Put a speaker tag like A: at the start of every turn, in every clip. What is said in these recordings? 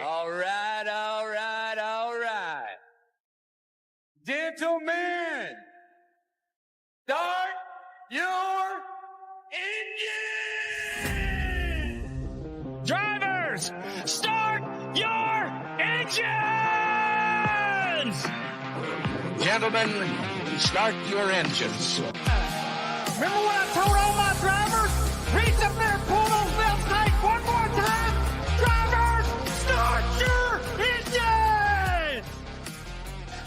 A: All right, all right, all right. Gentlemen, start your engine!
B: Drivers, start your engines!
C: Gentlemen, start your engines.
B: Remember when I told all my drivers, reach up there, pull those belts tight one more time? Drivers, start your engines!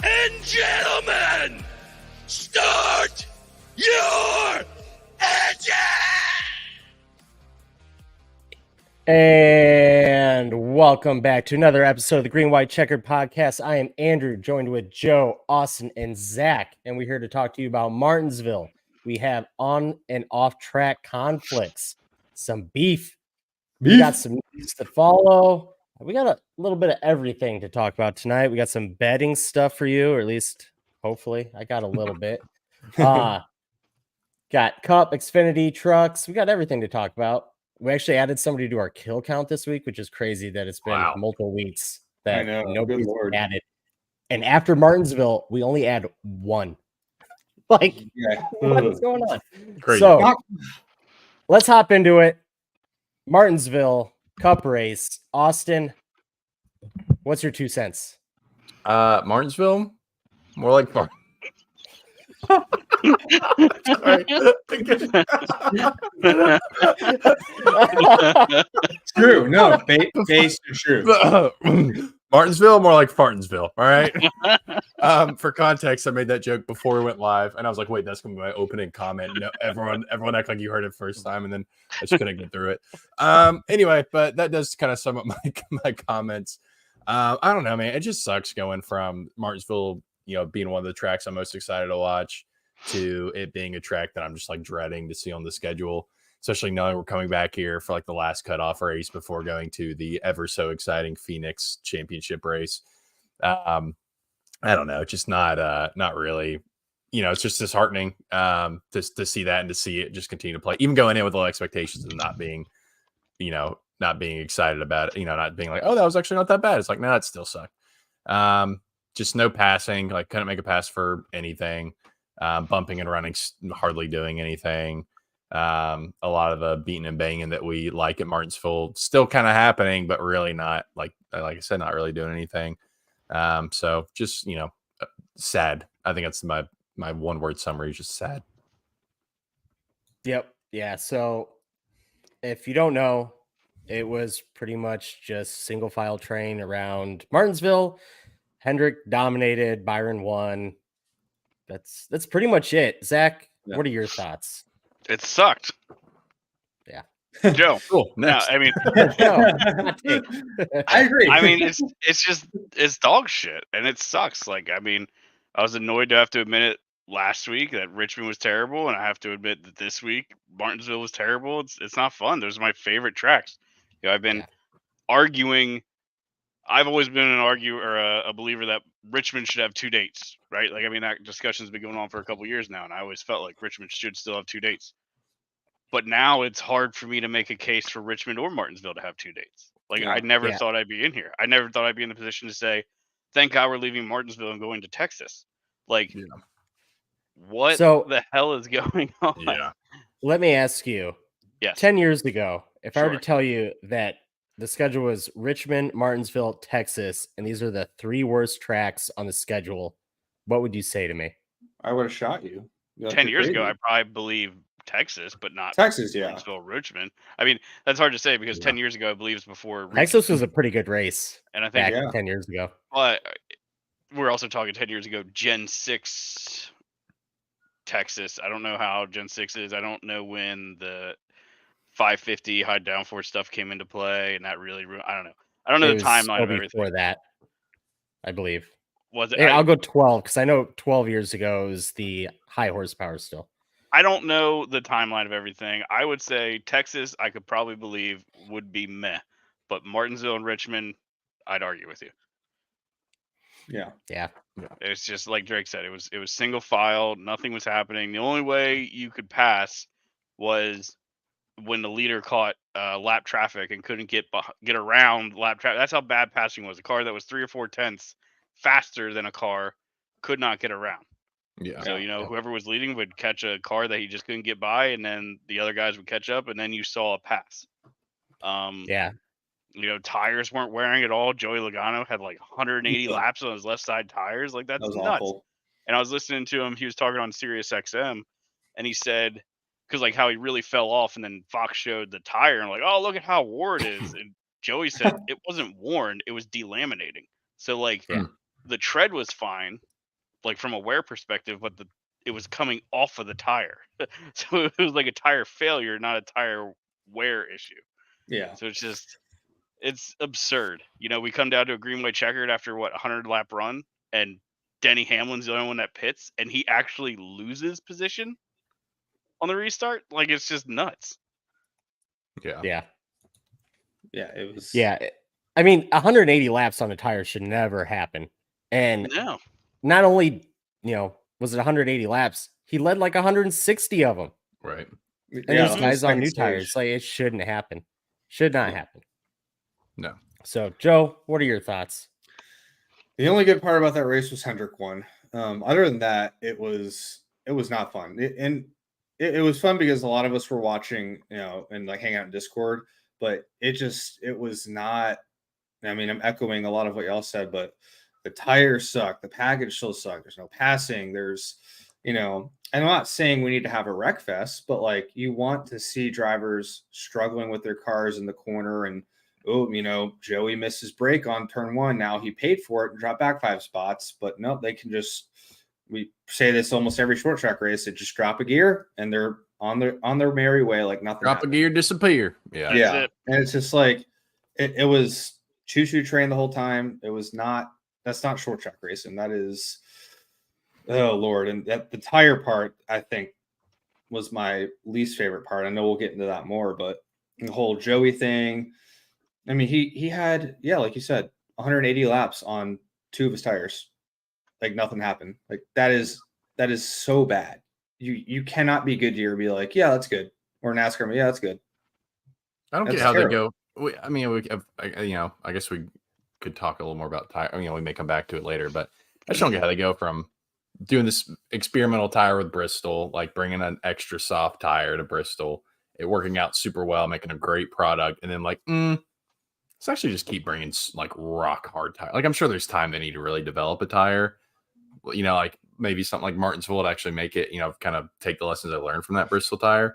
C: And gentlemen, start your engine!
D: And welcome back to another episode of the Green White Checkered podcast. I am Andrew, joined with Joe, Austin, and Zach, and we're here to talk to you about Martinsville. We have on and off track conflicts, some beef. We got some news to follow. We got a little bit of everything to talk about tonight. We got some betting stuff for you, or at least hopefully I got a little bit. Got Cup, Xfinity, trucks. We got everything to talk about. We actually added somebody to our kill count this week, which is crazy that it's been multiple weeks that nobody's added. And after Martinsville, we only add one. Like, what's going on? Crazy. So let's hop into it. Martinsville Cup race. Austin, what's your 2 cents?
E: Martinsville, more like farm.
F: True. No, based is true.
E: Martinsville, more like Fartinsville. All right. For context, I made that joke before we went live, and I was like, "Wait, that's gonna be my opening comment." No, everyone act like you heard it first time, and then I just couldn't get through it. Anyway, but that does kind of sum up my comments. I don't know, man. It just sucks going from Martinsville, being one of the tracks I'm most excited to watch, to it being a track that I'm just like dreading to see on the schedule, especially knowing we're coming back here for like the last cutoff race before going to the ever so exciting Phoenix championship race. I don't know, just not really, it's just disheartening to see that and to see it just continue to play, even going in with low expectations and not being excited about it, not being like, oh, that was actually not that bad. It's like, no, it still sucked. Just no passing, like couldn't make a pass for anything. Bumping and running, hardly doing anything. A lot of the beating and banging that we like at Martinsville still kind of happening, but really not, like I said, not really doing anything. So just, sad. I think that's my one word summary, just sad.
D: Yep. Yeah. So if you don't know, it was pretty much just single file train around Martinsville. Hendrick dominated, Byron won. That's pretty much it. Zach, What are your thoughts?
G: It sucked.
D: Yeah.
G: Joe.
E: Cool.
G: No, I mean,
F: I agree.
G: I mean, it's dog shit, and it sucks. Like, I mean, I was annoyed to have to admit it last week that Richmond was terrible, and I have to admit that this week Martinsville was terrible. It's not fun. Those are my favorite tracks. I've been arguing. I've always been a believer that Richmond should have 2 dates, right? Like, I mean, that discussion's been going on for a couple of years now, and I always felt like Richmond should still have 2 dates. But now it's hard for me to make a case for Richmond or Martinsville to have 2 dates. Like, I never thought I'd be in here. I never thought I'd be in the position to say, thank God we're leaving Martinsville and going to Texas. Like, what the hell is going on?
E: Yeah.
D: Let me ask you.
G: Yes.
D: 10 years ago, if I were to tell you that the schedule was Richmond, Martinsville, Texas, and these are the 3 worst tracks on the schedule, what would you say to me?
F: I would have shot you.
G: 10 years ago, I probably believe Texas, but not
F: Texas,
G: Martinsville, Richmond. I mean, that's hard to say because 10 years ago, I believe it's before Richmond.
D: Texas was a pretty good race.
G: And I think
D: 10 years ago.
G: But we're also talking 10 years ago, Gen 6 Texas. I don't know how Gen 6 is. I don't know when the 550 high downforce stuff came into play, and that really I don't know. I don't know the timeline of everything.
D: Before that, I believe.
G: Was it?
D: Yeah, I'll go 12 because I know 12 years ago is the high horsepower still.
G: I don't know the timeline of everything. I would say Texas, I could probably believe would be meh, but Martinsville and Richmond, I'd argue with you.
D: Yeah.
G: It's just like Drake said. It was single file. Nothing was happening. The only way you could pass was when the leader caught lap traffic and couldn't get around lap traffic. That's how bad passing was. A car that was 3 or 4 tenths faster than a car could not get around.
E: Yeah.
G: So, whoever was leading would catch a car that he just couldn't get by, and then the other guys would catch up, and then you saw a pass.
D: Yeah.
G: Tires weren't wearing at all. Joey Logano had like 180 laps on his left side tires. Like, that's nuts.
F: Awful.
G: And I was listening to him. He was talking on Sirius XM, and he said, because like how he really fell off, and then Fox showed the tire, and like, oh, look at how worn it is. And Joey said it wasn't worn, it was delaminating. So like the tread was fine, like from a wear perspective, but it was coming off of the tire. So it was like a tire failure, not a tire wear issue.
F: Yeah.
G: So it's absurd. We come down to a Green White Checkered after 100 lap run, and Denny Hamlin's the only one that pits, and he actually loses position on the restart. Like, it's just nuts.
E: Yeah.
D: Yeah.
F: Yeah. It was.
D: Yeah. I mean, 180 laps on a tire should never happen. And
G: No.
D: not only, was it 180 laps, he led like 160 of them.
E: Right.
D: And
F: Yeah,
D: these guys on new
F: stage.
D: tires, like, it shouldn't happen. Should not happen.
E: No.
D: So, Joe, what are your thoughts?
F: The only good part about that race was Hendrick won. Other than that, it was not fun. It was fun because a lot of us were watching, and like hanging out in Discord, but it was not. I mean, I'm echoing a lot of what y'all said, but the tires suck. The package still sucks. There's no passing. There's, and I'm not saying we need to have a wreck fest, but like, you want to see drivers struggling with their cars in the corner, and Joey missed his brake on turn 1. Now he paid for it and dropped back 5 spots, but no, they can just. We say this almost every short track race. They just drop a gear and they're on their merry way, like nothing.
E: Drop
F: happened.
E: a gear, disappear. Yeah.
F: Yeah. And it's just like it was choo-choo train the whole time. It was not. That's not short track racing. That is, oh Lord. And that the tire part, I think, was my least favorite part. I know we'll get into that more, but the whole Joey thing. I mean, he had, like you said, 180 laps on 2 of his tires. Like nothing happened. Like that is so bad. You cannot be Goodyear and be like, yeah, that's good. Or NASCAR, yeah, that's good.
E: I don't
F: That's
E: get how
F: terrible.
E: they go. I guess we could talk a little more about tire. We may come back to it later, but I just don't get how they go from doing this experimental tire with Bristol, like bringing an extra soft tire to Bristol, it working out super well, making a great product, and then like, let's actually just keep bringing like rock hard tire. Like I'm sure there's time they need to really develop a tire. Like maybe something like Martinsville would actually make it, kind of take the lessons I learned from that Bristol tire.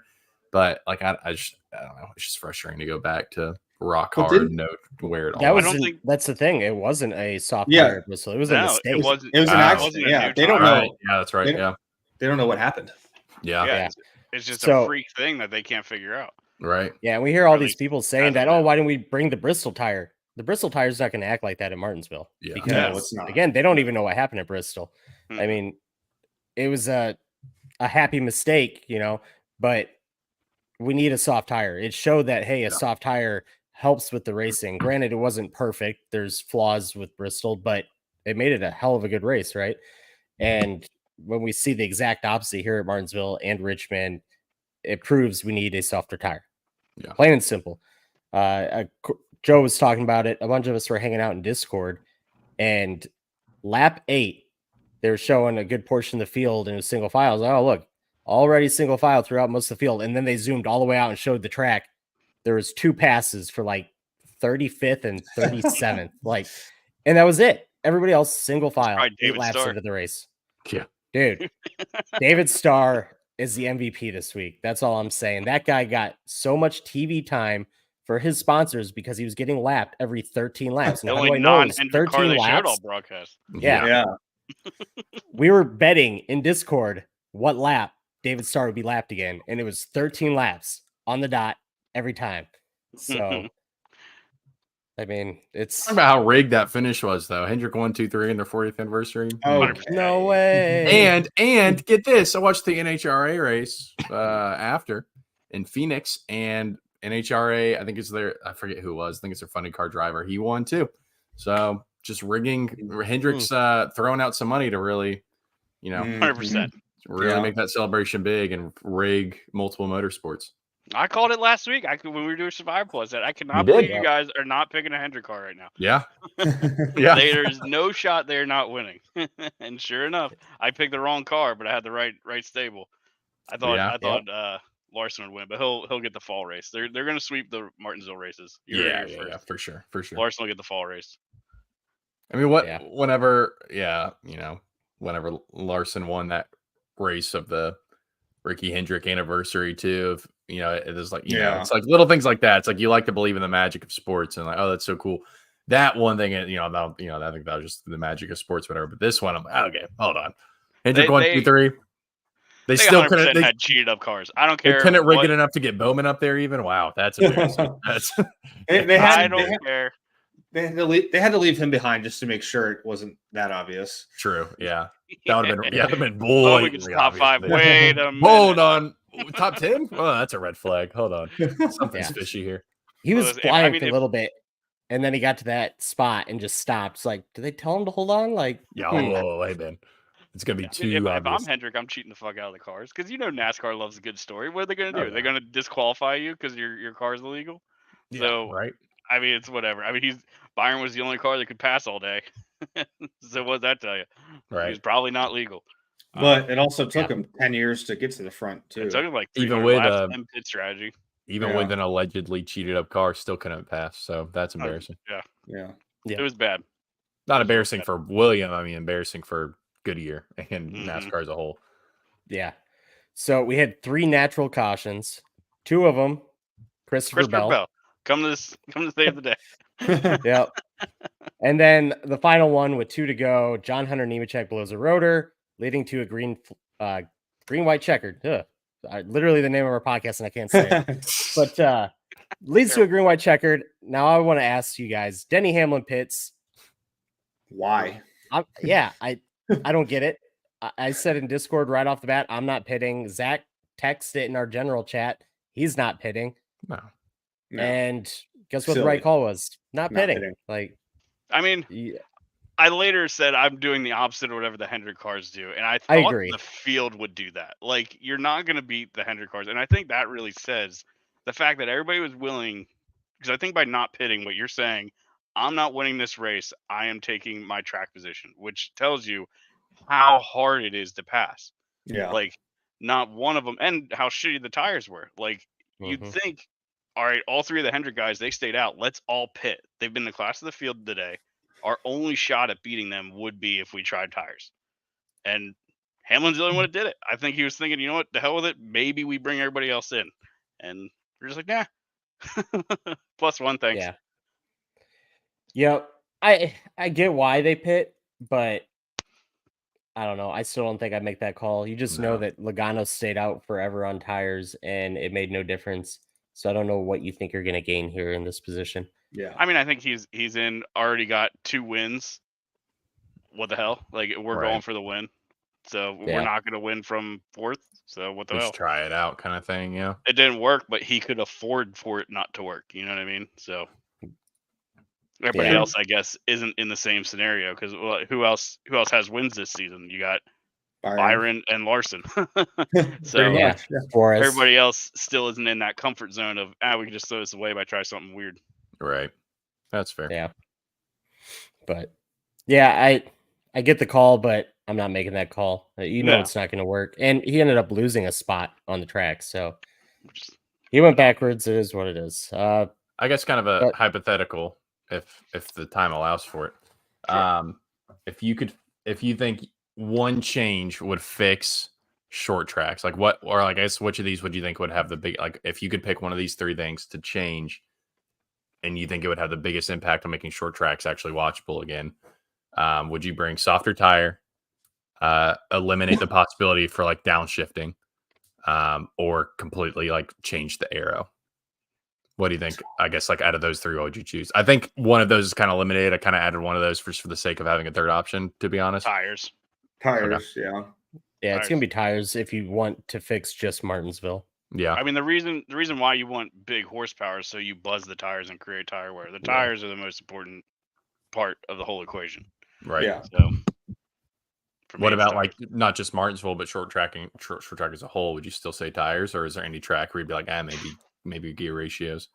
E: But like, I don't know. It's just frustrating to go back to rock hard, no wear at all.
D: That's the thing. It wasn't a soft
F: Yeah.
D: tire Bristol. It was a mistake.
F: It was an accident. Yeah. They don't know.
E: Right. Yeah, that's right.
F: They don't know what happened.
E: Yeah.
G: It's just a freak thing that they can't figure out.
E: Right.
D: Yeah. And we hear all these people saying that, why didn't we bring the Bristol tire? The Bristol tire is not going to act like that at Martinsville.
E: Yeah.
D: Because,
F: No, it's not.
D: again, they don't even know what happened at Bristol. I mean, it was a happy mistake, but we need a soft tire. It showed that, hey, a soft tire helps with the racing. Granted, it wasn't perfect. There's flaws with Bristol, but it made it a hell of a good race, right? And when we see the exact opposite here at Martinsville and Richmond, it proves we need a softer tire.
E: Yeah.
D: Plain and simple. Joe was talking about it. A bunch of us were hanging out in Discord, and lap 8, they were showing a good portion of the field in a single file. I was like, oh, look, already single file throughout most of the field. And then they zoomed all the way out and showed the track. There was 2 passes for like 35th and 37th. And that was it. Everybody else single file, 8 laps into the race.
E: Yeah.
D: Dude, David Starr is the MVP this week. That's all I'm saying. That guy got so much TV time for his sponsors because he was getting lapped every 13 laps. And
G: The
D: how do
G: only
D: I know it was
G: non-Hendrick car
D: 13
G: they showed
D: laps?
G: all broadcast.
D: Yeah. We were betting in Discord what lap David Starr would be lapped again, and it was 13 laps on the dot every time. So, I mean, it's
E: Talk about how rigged that finish was, though. Hendrick 1, 2, 3 in their 40th anniversary.
F: Oh,
D: no way.
E: And get this, I watched the NHRA race after in Phoenix, and NHRA, I think it's I forget who it was. I think it's their funded car driver. He won too. So just rigging. Hendrick's throwing out some money to really,
G: 100%.
E: really make that celebration big and rig multiple motorsports.
G: I called it last week. When we were doing Survivor Plus, that I cannot
E: did?
G: believe you guys are not picking a Hendrick car right now.
E: Yeah. Yeah.
G: There's no shot they're not winning. And sure enough, I picked the wrong car, but I had the right stable. I thought Larson would win, but he'll get the fall race. They're going to sweep the Martinsville races.
E: Yeah, for sure.
G: Larson will get the fall race.
E: I mean, whenever Larson won that race of the Ricky Hendrick anniversary too, it is like, it's like little things like that. It's like you like to believe in the magic of sports and like, oh, that's so cool. That one thing, I think that was just the magic of sports, whatever. But this one, I'm like, okay, hold on. Hendrick 1, 2, 3. They still couldn't. They had
G: cheated up cars. I don't care.
E: They couldn't rig it enough to get Bowman up there. Even that's embarrassing.
G: I don't care.
F: They had to leave him behind just to make sure it wasn't that obvious.
E: True. Yeah. That would have been blatantly
G: top 5. Wait a minute.
E: Hold on. Top 10? Oh, that's a red flag. Hold on. Something's fishy here.
D: He was flying for a little bit, and then he got to that spot and just stopped. It's like, did they tell him to hold on? Like,
E: hey, man. It's going to be too obvious.
G: If I'm Hendrick, I'm cheating the fuck out of the cars because NASCAR loves a good story. What are they going to do? They're going to disqualify you because your car's illegal?
E: Yeah, right.
G: I mean, it's whatever. I mean, Byron was the only car that could pass all day. So what does that tell you?
E: Right.
G: He's probably not legal.
F: But it also took him 10 years to get to the front too.
G: It took him like
E: even with
G: pit strategy.
E: Even with an allegedly cheated up car, still couldn't pass. So that's embarrassing.
F: Yeah.
G: It was bad.
E: Not embarrassing for William. I mean, embarrassing for Goodyear and NASCAR as a whole.
D: Yeah. So we had 3 natural cautions. 2 of them, Christopher Bell.
G: Come to save the day.
D: Yep. And then the final one with 2 to go, John Hunter Nemechek blows a rotor, leading to a green white checkered. Literally the name of our podcast, and I can't say it. But leads to a green white checkered. Now I want to ask you guys, Denny Hamlin pits.
F: Why?
D: I don't get it. I said in Discord right off the bat, I'm not pitting. Zach texted it in our general chat. He's not pitting.
E: No.
D: And guess what the right call was? Not pitting. Like,
G: I mean, I later said I'm doing the opposite of whatever the Hendrick cars do, and I thought
D: agree.
G: the field would do that. Like, you're not going to beat the Hendrick cars, and I think that really says the fact that everybody was willing. Because I think by not pitting, what you're saying, I'm not winning this race. I am taking my track position, which tells you how hard it is to pass.
F: Yeah.
G: Like, not one of them, and how shitty the tires were. Like, you'd think, all right, all 3 of the Hendrick guys, they stayed out. Let's all pit. They've been the class of the field today. Our only shot at beating them would be if we tried tires. And Hamlin's the only one that did it. I think he was thinking, you know what, the hell with it. Maybe we bring everybody else in. And we're just like, nah. +1, thanks.
D: Yeah. Yep. I get why they pit, but I don't know. I still don't think I'd make that call. You just know that Logano stayed out forever on tires, and it made no difference. So I don't know what you think you're going to gain here in this position.
F: Yeah.
G: I mean, I think he's already got 2 wins. What the hell? Like, we're going for the win. So we're not going to win from 4th. So what the hell?
E: Just try it out kind of thing, yeah.
G: It didn't work, but he could afford for it not to work. You know what I mean? So everybody else, I guess, isn't in the same scenario because who else has wins this season? You got Byron and Larson. So everybody else still isn't in that comfort zone of we can just throw this away by trying something weird.
E: Right. That's fair.
D: Yeah. But yeah, I get the call, but I'm not making that call. It's not going to work. And he ended up losing a spot on the track, so he went backwards. It is what it is.
E: I guess kind of a hypothetical, if the time allows for it. Sure. If you think one change would fix short tracks, like what, or I guess which of these would you think would have the big, like if you could pick one of these 3 things to change, and you think it would have the biggest impact on making short tracks actually watchable again, would you bring softer tire, eliminate the possibility for like downshifting, or completely like change the aero? What do you think? I guess like out of those 3, what would you choose? I think one of those is kind of eliminated. I kind of added one of those for the sake of having a third option, to be honest.
G: Tires,
F: yeah.
D: Yeah, it's gonna be tires if you want to fix just Martinsville.
E: Yeah.
G: I mean, the reason why you want big horsepower is so you buzz the tires and create tire wear. The tires are the most important part of the whole equation.
E: Right.
F: Yeah.
G: So For me,
E: What
G: it's
E: about
G: tires.
E: like not just Martinsville, but short track as a whole? Would you still say tires, or is there any track where you'd be like, maybe gear ratios?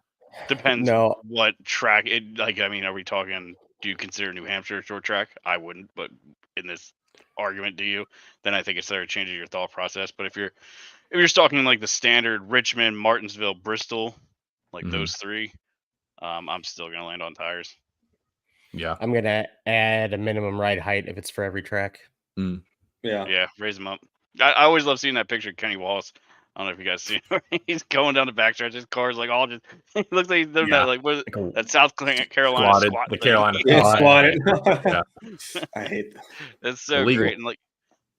G: Depends
D: No.
G: what track it like. I mean, are we talking? Do you consider New Hampshire a short track? I wouldn't, but in this argument, do you? Then I think it's there changes your thought process. But if you're just talking like the standard Richmond, Martinsville, Bristol, like those three, I'm still gonna land on tires.
E: Yeah.
D: I'm gonna add a minimum ride height if it's for every track.
G: Yeah, raise them up. I always love seeing that picture of Kenny Wallace. I don't know if you guys see him. He's going down the backstretch. His car's like all just. He looks like he's doing that like what that South Carolina
E: Squatted,
G: squat.
E: the
G: thing.
E: Carolina
F: Squatted.
E: Yeah.
F: I hate that.
G: That's so
E: Illegal.
G: great. And like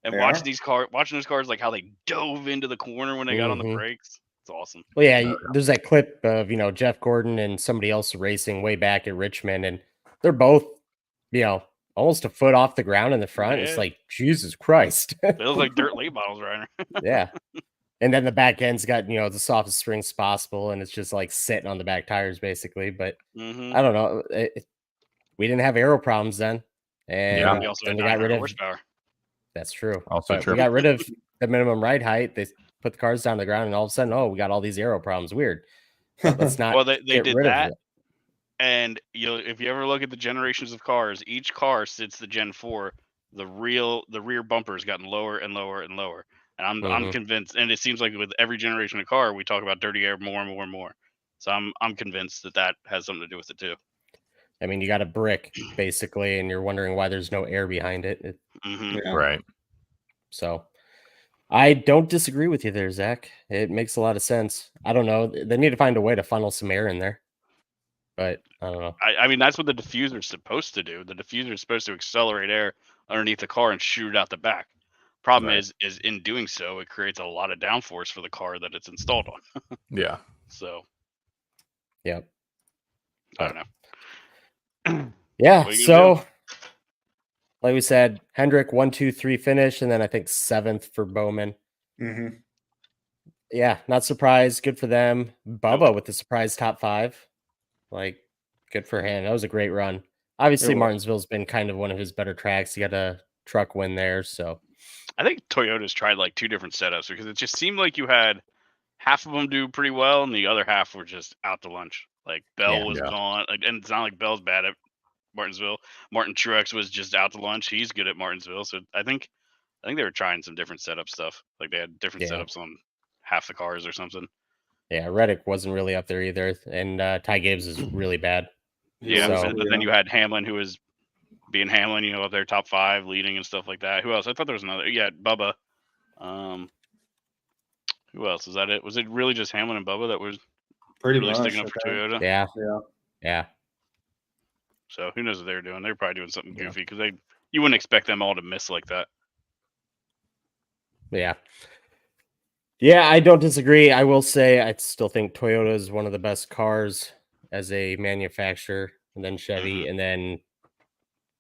F: They
G: watching
F: are?
G: those cars, like how they dove into the corner when they got on the brakes. It's awesome.
D: Well, yeah, there's that clip of Jeff Gordon and somebody else racing way back at Richmond, and they're both almost a foot off the ground in the front. It's
G: Yeah.
D: like Jesus Christ.
G: They look like dirt late models, right?
D: Yeah. And then the back end's got the softest springs possible, and it's just like sitting on the back tires basically. But I don't know. We didn't have aero problems then, and
G: We also
D: then
G: had
D: we got rid of.
G: horsepower.
D: That's true.
E: Also
D: But
E: true.
D: we got rid of the minimum ride height. They put the cars down to the ground, and all of a sudden, we got all these aero problems. Weird. Let's not.
G: Well, they
D: get
G: did
D: rid of
G: that.
D: it.
G: And if you ever look at the generations of cars, each car since the Gen 4, the rear bumper's gotten lower and lower and lower. And I'm convinced, and it seems like with every generation of car, we talk about dirty air more and more and more. So I'm convinced that has something to do with it too.
D: I mean, you got a brick basically, and you're wondering why there's no air behind it.
E: Right.
D: So I don't disagree with you there, Zach. It makes a lot of sense. I don't know. They need to find a way to funnel some air in there. But I don't know.
G: I mean, that's what the diffuser is supposed to do. The diffuser is supposed to accelerate air underneath the car and shoot it out the back. Problem is in doing so, it creates a lot of downforce for the car that it's installed on.
E: Yeah.
G: So,
D: Yep.
G: I don't know.
D: Yeah.
G: What are you
D: So,
G: gonna
D: like we said, Hendrick 1, 2, 3 finish, and then I think 7th for Bowman. Yeah, not surprised. Good for them. Bubba with the surprise top 5. Like, good for him. That was a great run. Obviously, Martinsville's been kind of one of his better tracks. He got a truck win there, so.
G: I think Toyota's tried like 2 different setups because it just seemed like you had half of them do pretty well and the other half were just out to lunch. Like Bell was gone, and it's not like Bell's bad at Martinsville. Martin Truex was just out to lunch. He's good at Martinsville, so I think they were trying some different setup stuff. Like they had different setups on half the cars or something.
D: Yeah, Reddick wasn't really up there either, and Ty Gibbs is really bad.
G: Yeah,
D: So-
G: but then you had Hamlin, who was being Hamlin, up there top 5 leading and stuff like that. Who else? I thought there was another. Yeah, Bubba. Who else? Is that it? Was it really just Hamlin and Bubba that was
F: Pretty
G: really
F: much.
G: sticking up for Toyota?
D: Yeah.
G: So who knows what they were doing? They're probably doing something goofy because you wouldn't expect them all to miss like that.
D: Yeah. Yeah, I don't disagree. I will say I still think Toyota is one of the best cars as a manufacturer, and then Chevy, and then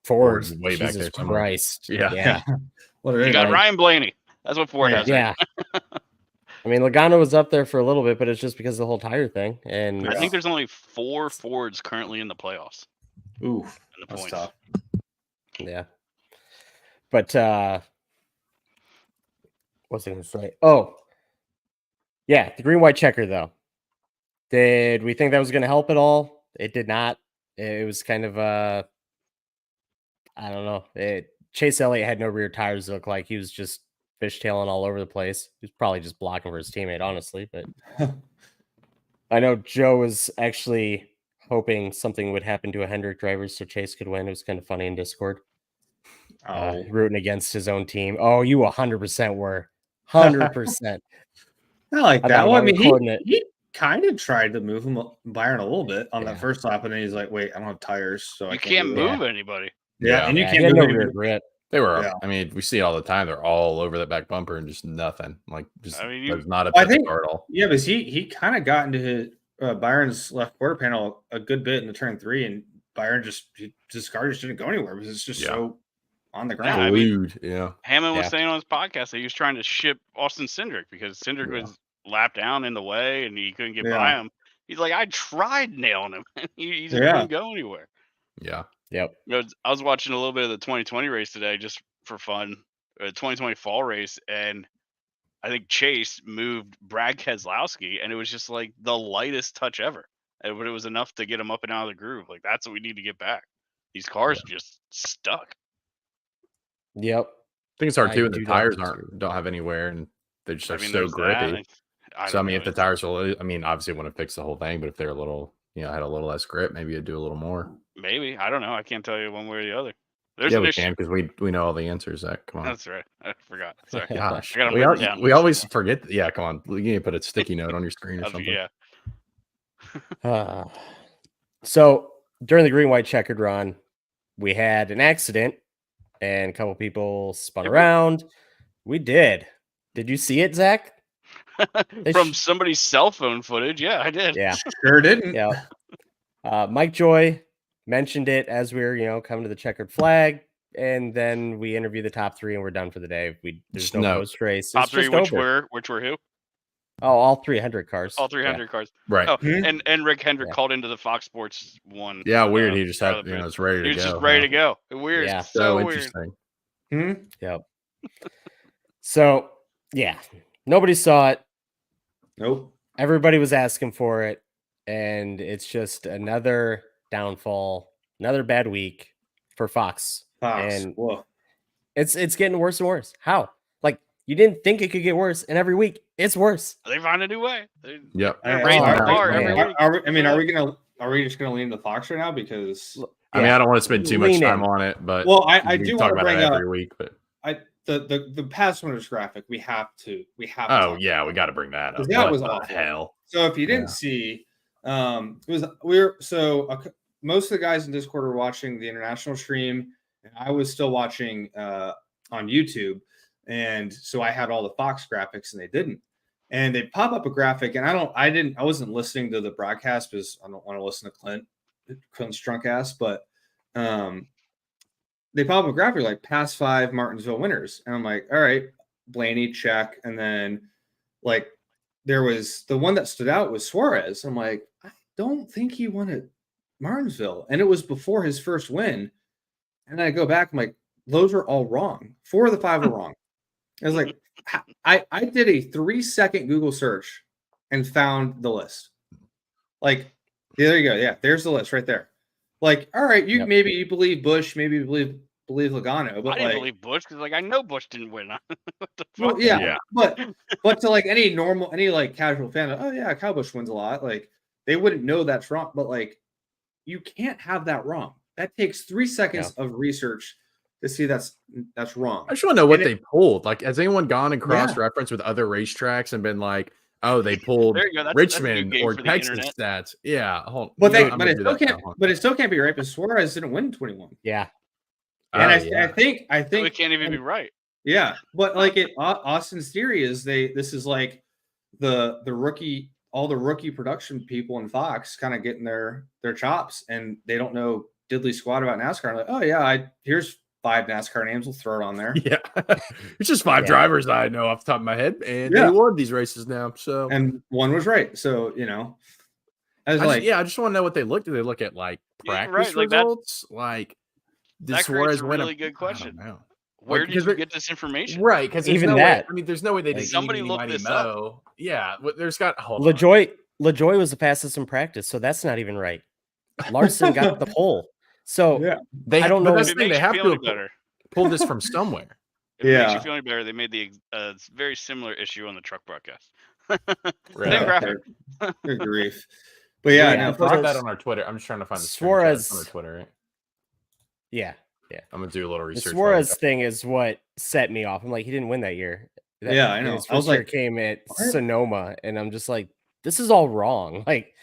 D: Ford.
E: Ford's way back
D: Jesus
E: there somewhere.
D: Christ.
E: Yeah.
D: Yeah.
G: You got Ryan Blaney. That's what Ford has.
D: Yeah. I mean, Logano was up there for a little bit, but it's just because of the whole tire thing. And
G: I think there's only 4 Fords currently in the playoffs.
F: Ooh,
G: in the
F: that's
G: points.
F: tough.
D: yeah. But what's I gonna say? Oh, yeah, the green white checker though. Did we think that was gonna help at all? It did not. It was kind of I don't know. Chase Elliott had no rear tires. It looked like he was just fishtailing all over the place. He was probably just blocking for his teammate, honestly. But I know Joe was actually hoping something would happen to a Hendrick driver so Chase could win. It was kind of funny in Discord. Rooting against his own team. Oh, you 100% were. 100%.
F: I like
D: I
F: that.
D: thought
F: Well, I
D: about
F: mean,
D: recording it.
F: he kind of tried to move him Byron a little bit on that first lap, and then he's like, "Wait, I don't have tires, so I
G: You
F: can't
G: can't
F: do
G: move anybody.
F: Yeah, and you
D: he
F: can't
D: had
F: move
D: no
F: anybody.
D: rear grip.
E: They were.
F: Yeah.
E: I mean, we see it all the time. They're all over that back bumper and just nothing. Like, just
G: I mean,
E: there's not a
F: Well, I
E: pit
F: think-
E: car at all.
F: Yeah, because he kind of got into his Byron's left quarter panel a good bit in the turn 3, and Byron his car just didn't go anywhere because it's just so on the ground.
G: I mean-
E: Glued. Yeah.
G: Hammond was
D: Yeah.
G: saying on his podcast that he was trying to ship Austin Cindric because Cindric was lapped down in the way and he couldn't get by him. He's like, I tried nailing him. he just couldn't go anywhere.
E: Yeah.
D: Yep.
G: I was watching a little bit of the 2020 race today just for fun. 2020 fall race, and I think Chase moved Brad Keselowski, and it was just like the lightest touch ever. But it was enough to get him up and out of the groove. Like, that's what we need to get back. These cars just stuck.
D: Yep.
E: I think it's hard
D: I
E: too, and the
D: do
E: tires
D: too.
E: don't have anywhere, and they just are so
G: there's
E: grippy.
G: that.
E: So I
G: don't
E: mean,
G: know.
E: if the tires will, I mean, obviously, it wouldn't fix the whole thing, but if they're a little, had a little less grip, maybe it'd do a little more.
G: Maybe, I don't know. I can't tell you one way or the other. There's
E: Yeah,
G: an
E: we
G: issue.
E: can because we know all the answers. Zach, come on.
G: That's right. I forgot. Sorry.
E: Gosh,
G: I got 'em written down.
E: we always forget. Yeah, come on. You need to put a sticky note on your screen or something.
G: Yeah.
D: So during the Green White Checkered run, we had an accident and a couple people spun around. We did. Did you see it, Zach?
G: From somebody's cell phone footage. Yeah, I did.
D: Yeah.
F: Sure didn't.
D: Yeah. Mike Joy mentioned it as we were, coming to the checkered flag, and then we interview the top three, and we're done for the day. There's no post race.
G: Top three, which were who?
D: Oh, all 300 cars.
G: All 300 cars.
E: Right.
G: Oh, and Rick Hendrick called into the Fox Sports one.
E: Yeah, weird. He just had, it's ready to go.
G: He was just ready to go. Weird.
D: Yeah.
G: So
E: interesting.
G: Weird.
D: Yep. So, yeah, nobody saw it.
F: Nope. Everybody
D: was asking for it, and it's just another downfall, another bad week for Fox. And it's getting worse and worse. How? Like, you didn't think it could get worse, and every week it's worse.
G: They find a new way.
E: Yep.
G: They're raising the bar every week.
F: Are we just gonna lean to Fox right now? Because
E: I mean, I don't want to spend too much time on it, but
F: I do
E: talk
F: want to
E: about
F: bring
E: it
F: up
E: every week. But
F: the past winners graphic, we have to.
E: Oh yeah, we got to bring that up.
F: That was
E: awful. Hell.
F: So if you didn't see, most of the guys in Discord were watching the international stream, and I was still watching on YouTube, and so I had all the Fox graphics, and they didn't. And they pop up a graphic, and I wasn't listening to the broadcast because I don't want to listen to Clint's drunk ass, but they pop up a graphic like past 5 Martinsville winners, and I'm like, all right, Blaney, check, and then like there was the one that stood out was Suarez. I'm like, I don't think he won at Martinsville, and it was before his first win. And I go back, I'm like, those are all wrong. 4 of the 5 are wrong. I was like, I did a 3-second Google search and found the list. Like, there you go. Yeah, there's the list right there. Like, all right, maybe you believe Busch, maybe you believe Logano, but
G: I didn't believe Busch because I know Busch didn't win.
F: Well, yeah, but to like any casual fan, oh yeah, Kyle Busch wins a lot. Like, they wouldn't know that's wrong, but like, you can't have that wrong. That takes 3 seconds of research to see that's wrong.
E: I just want to know what they pulled. Like, has anyone gone and cross-referenced with other racetracks and been like, oh, they pulled Richmond or Texas stats? Yeah,
F: but it still can't be right because Suarez didn't win 21.
D: Yeah,
F: and I think
G: it can't even be right.
F: Yeah, but like Austin's theory is this is like the rookie, all the rookie production people in Fox kind of getting their chops, and they don't know diddly squat about NASCAR. I'm like, oh yeah, here's 5 NASCAR names. We'll throw it on there.
E: Yeah, it's just 5 drivers I know off the top of my head, and they won these races now. So
F: and one was right. So I
E: just want to know what they look. Do they look at like practice results? Like, did Suarez win?
G: Really good question. Where did you get this information?
E: Right, because
D: even that.
E: I mean, there's no way they did.
G: Somebody looked this up.
E: Yeah, there's got
D: LaJoy was the fastest in practice, so that's not even right. Larson got the pole. So I don't know.
E: They have to pull this from somewhere.
G: If it makes you feel any better, they made the very similar issue on the truck broadcast. Same graphic.
F: Good grief. But yeah,
E: put that on our Twitter. I'm just trying to find the
D: Suarez
E: on our Twitter. Right?
D: Yeah.
E: I'm gonna do a little research.
D: The Suarez thing is what set me off. I'm like, he didn't win that year.
F: I know.
D: His first year came at Sonoma, and I'm just like, this is all wrong. Like,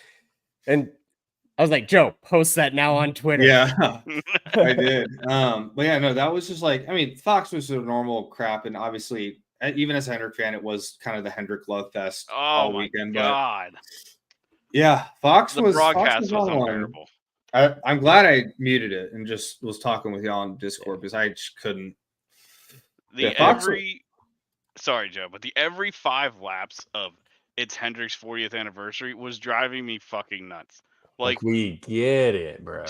D: and I was like, Joe, post that now on Twitter.
F: Yeah, I did. But yeah, no, that was just like, I mean, Fox was a normal crap, and obviously, even as a Hendrick fan, it was kind of the Hendrick love fest all weekend.
G: God.
F: But yeah, Fox
G: the
F: was
G: broadcast was unbearable.
F: I'm glad I muted it and just was talking with y'all on Discord because I just couldn't.
G: Sorry, Joe, but every 5 laps of it's Hendrick's 40th anniversary was driving me fucking nuts. Like,
E: we get it, bro.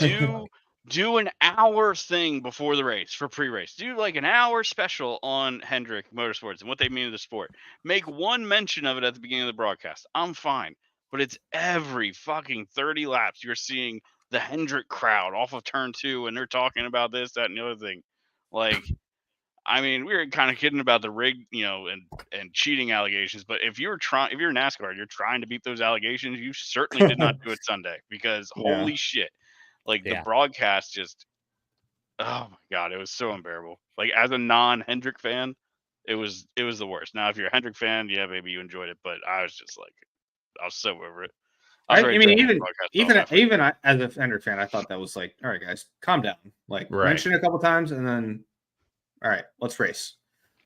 G: Do an hour thing before the race for pre-race. Do like an hour special on Hendrick Motorsports and what they mean to the sport. Make one mention of it at the beginning of the broadcast. I'm fine. But it's every fucking 30 laps you're seeing the Hendrick crowd off of turn 2 and they're talking about this, that, and the other thing. Like, I mean, we were kind of kidding about the rig, and cheating allegations, but if you're NASCAR and you're trying to beat those allegations, you certainly did not do it Sunday because holy shit. Like the broadcast just, oh my God, it was so unbearable. Like as a non-Hendrick fan, it was the worst. Now, if you're a Hendrick fan, yeah, maybe you enjoyed it, but I was just like, I was so over it.
F: I mean, even as a Hendrick fan, I thought that was like, all right, guys, calm down. Like mention it a couple times, and then, all right, let's race.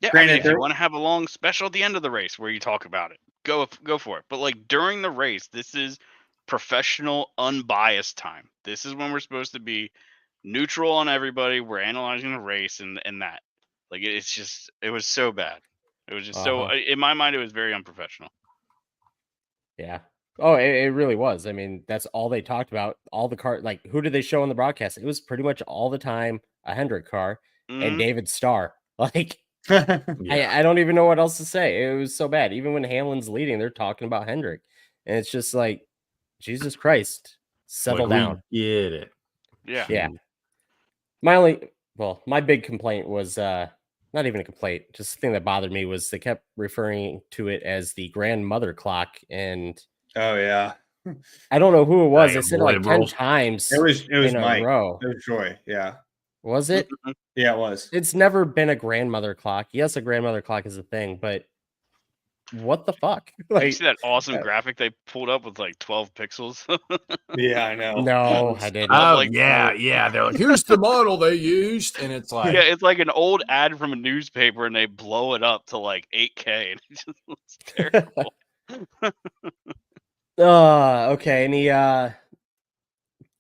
G: Yeah, I mean, if you want to have a long special at the end of the race where you talk about it, go for it. But like during the race, this is professional, unbiased time. This is when we're supposed to be neutral on everybody. We're analyzing the race and that. Like it was so bad. It was just so, in my mind, it was very unprofessional.
D: Yeah. Oh, it really was. I mean, that's all they talked about. All the car, like who did they show on the broadcast? It was pretty much all the time a Hendrick car and David Starr. Like I don't even know what else to say. It was so bad. Even when Hamlin's leading, they're talking about Hendrick. And it's just like, Jesus Christ, settle down.
E: Get it.
G: Yeah.
D: Yeah. My big complaint was not even a complaint. Just the thing that bothered me was they kept referring to it as the grandmother clock. And
F: I
D: don't know who it was. They said it like 10 times.
F: It was
D: Mike.
F: It was Joy. Yeah.
D: Was it?
F: Yeah, it was.
D: It's never been a grandmother clock. Yes, a grandmother clock is a thing, but what the fuck?
G: Like, you see that awesome graphic they pulled up with like 12 pixels?
F: Yeah, I know.
D: No, I didn't.
E: Oh, yeah. They're like, here's the model they used. And it's like,
G: yeah, it's like an old ad from a newspaper and they blow it up to like 8K. And it just looks terrible.
D: Okay. Any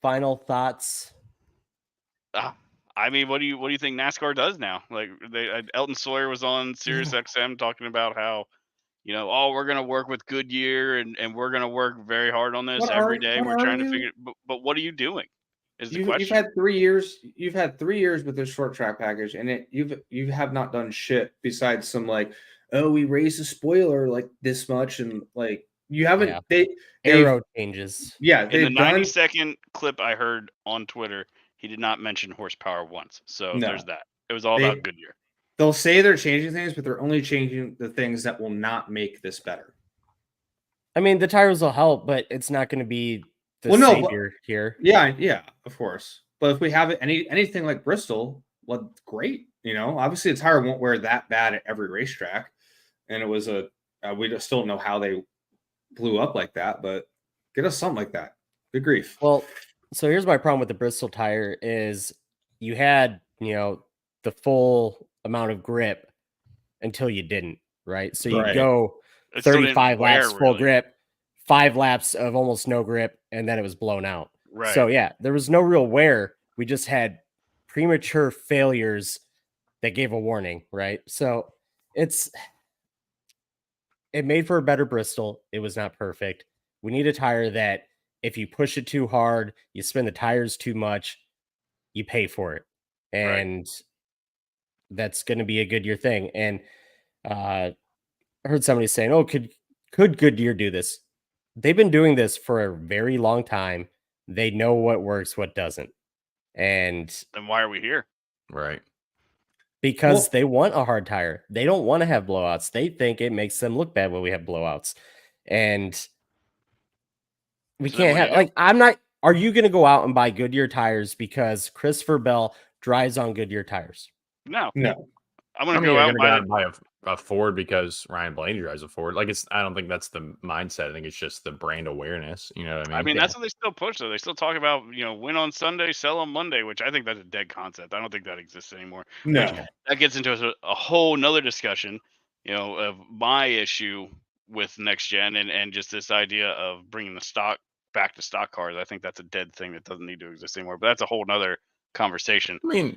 D: final thoughts?
G: I mean, what do you think NASCAR does now? Like Elton Sawyer was on Sirius XM talking about how, we're going to work with Goodyear and we're going to work very hard on this every day. We're trying to figure, but what are you doing? Is the question.
F: You've had 3 years. You've had 3 years with this short track package, and you have not done shit besides some like, oh, we raised the spoiler like this much, and like you haven't.
D: Yeah. Aero changes.
F: Yeah,
G: in the 90-second clip I heard on Twitter, he did not mention horsepower once. So there's that. It was all about Goodyear.
F: They'll say they're changing things, but they're only changing the things that will not make this better.
D: I mean, the tires will help, but it's not going to be the savior here.
F: Yeah, of course. But if we have anything like Bristol, well, great. Obviously the tire won't wear that bad at every racetrack, and it was we still don't know how they blew up like that, but get us something like that. Good grief.
D: Well, so here's my problem with the Bristol tire is you had, the full amount of grip until you didn't, right? So you go 35 laps full grip, 5 laps of almost no grip, and then it was blown out.
G: Right.
D: So yeah, there was no real wear. We just had premature failures that gave a warning, right? So it made for a better Bristol. It was not perfect. We need a tire that if you push it too hard, you spin the tires too much, you pay for it. And that's going to be a Goodyear thing. And I heard somebody saying, oh, could Goodyear do this? They've been doing this for a very long time. They know what works, what doesn't. And
G: then why are we here?
E: Right.
D: Because they want a hard tire. They don't want to have blowouts. They think it makes them look bad when we have blowouts. And we can't have are you going to go out and buy Goodyear tires because Christopher Bell drives on Goodyear tires?
G: No.
E: I'm going to go out and buy a Ford because Ryan Blaney drives a Ford. Like I don't think that's the mindset. I think it's just the brand awareness. You know what I mean?
G: I mean, that's what they still push though. They still talk about, win on Sunday, sell on Monday, which I think that's a dead concept. I don't think that exists anymore.
F: No.
G: That gets into a whole nother discussion, of my issue with next gen and just this idea of bringing the stock back to stock cars. I think that's a dead thing that doesn't need to exist anymore, but that's a whole nother conversation.
E: I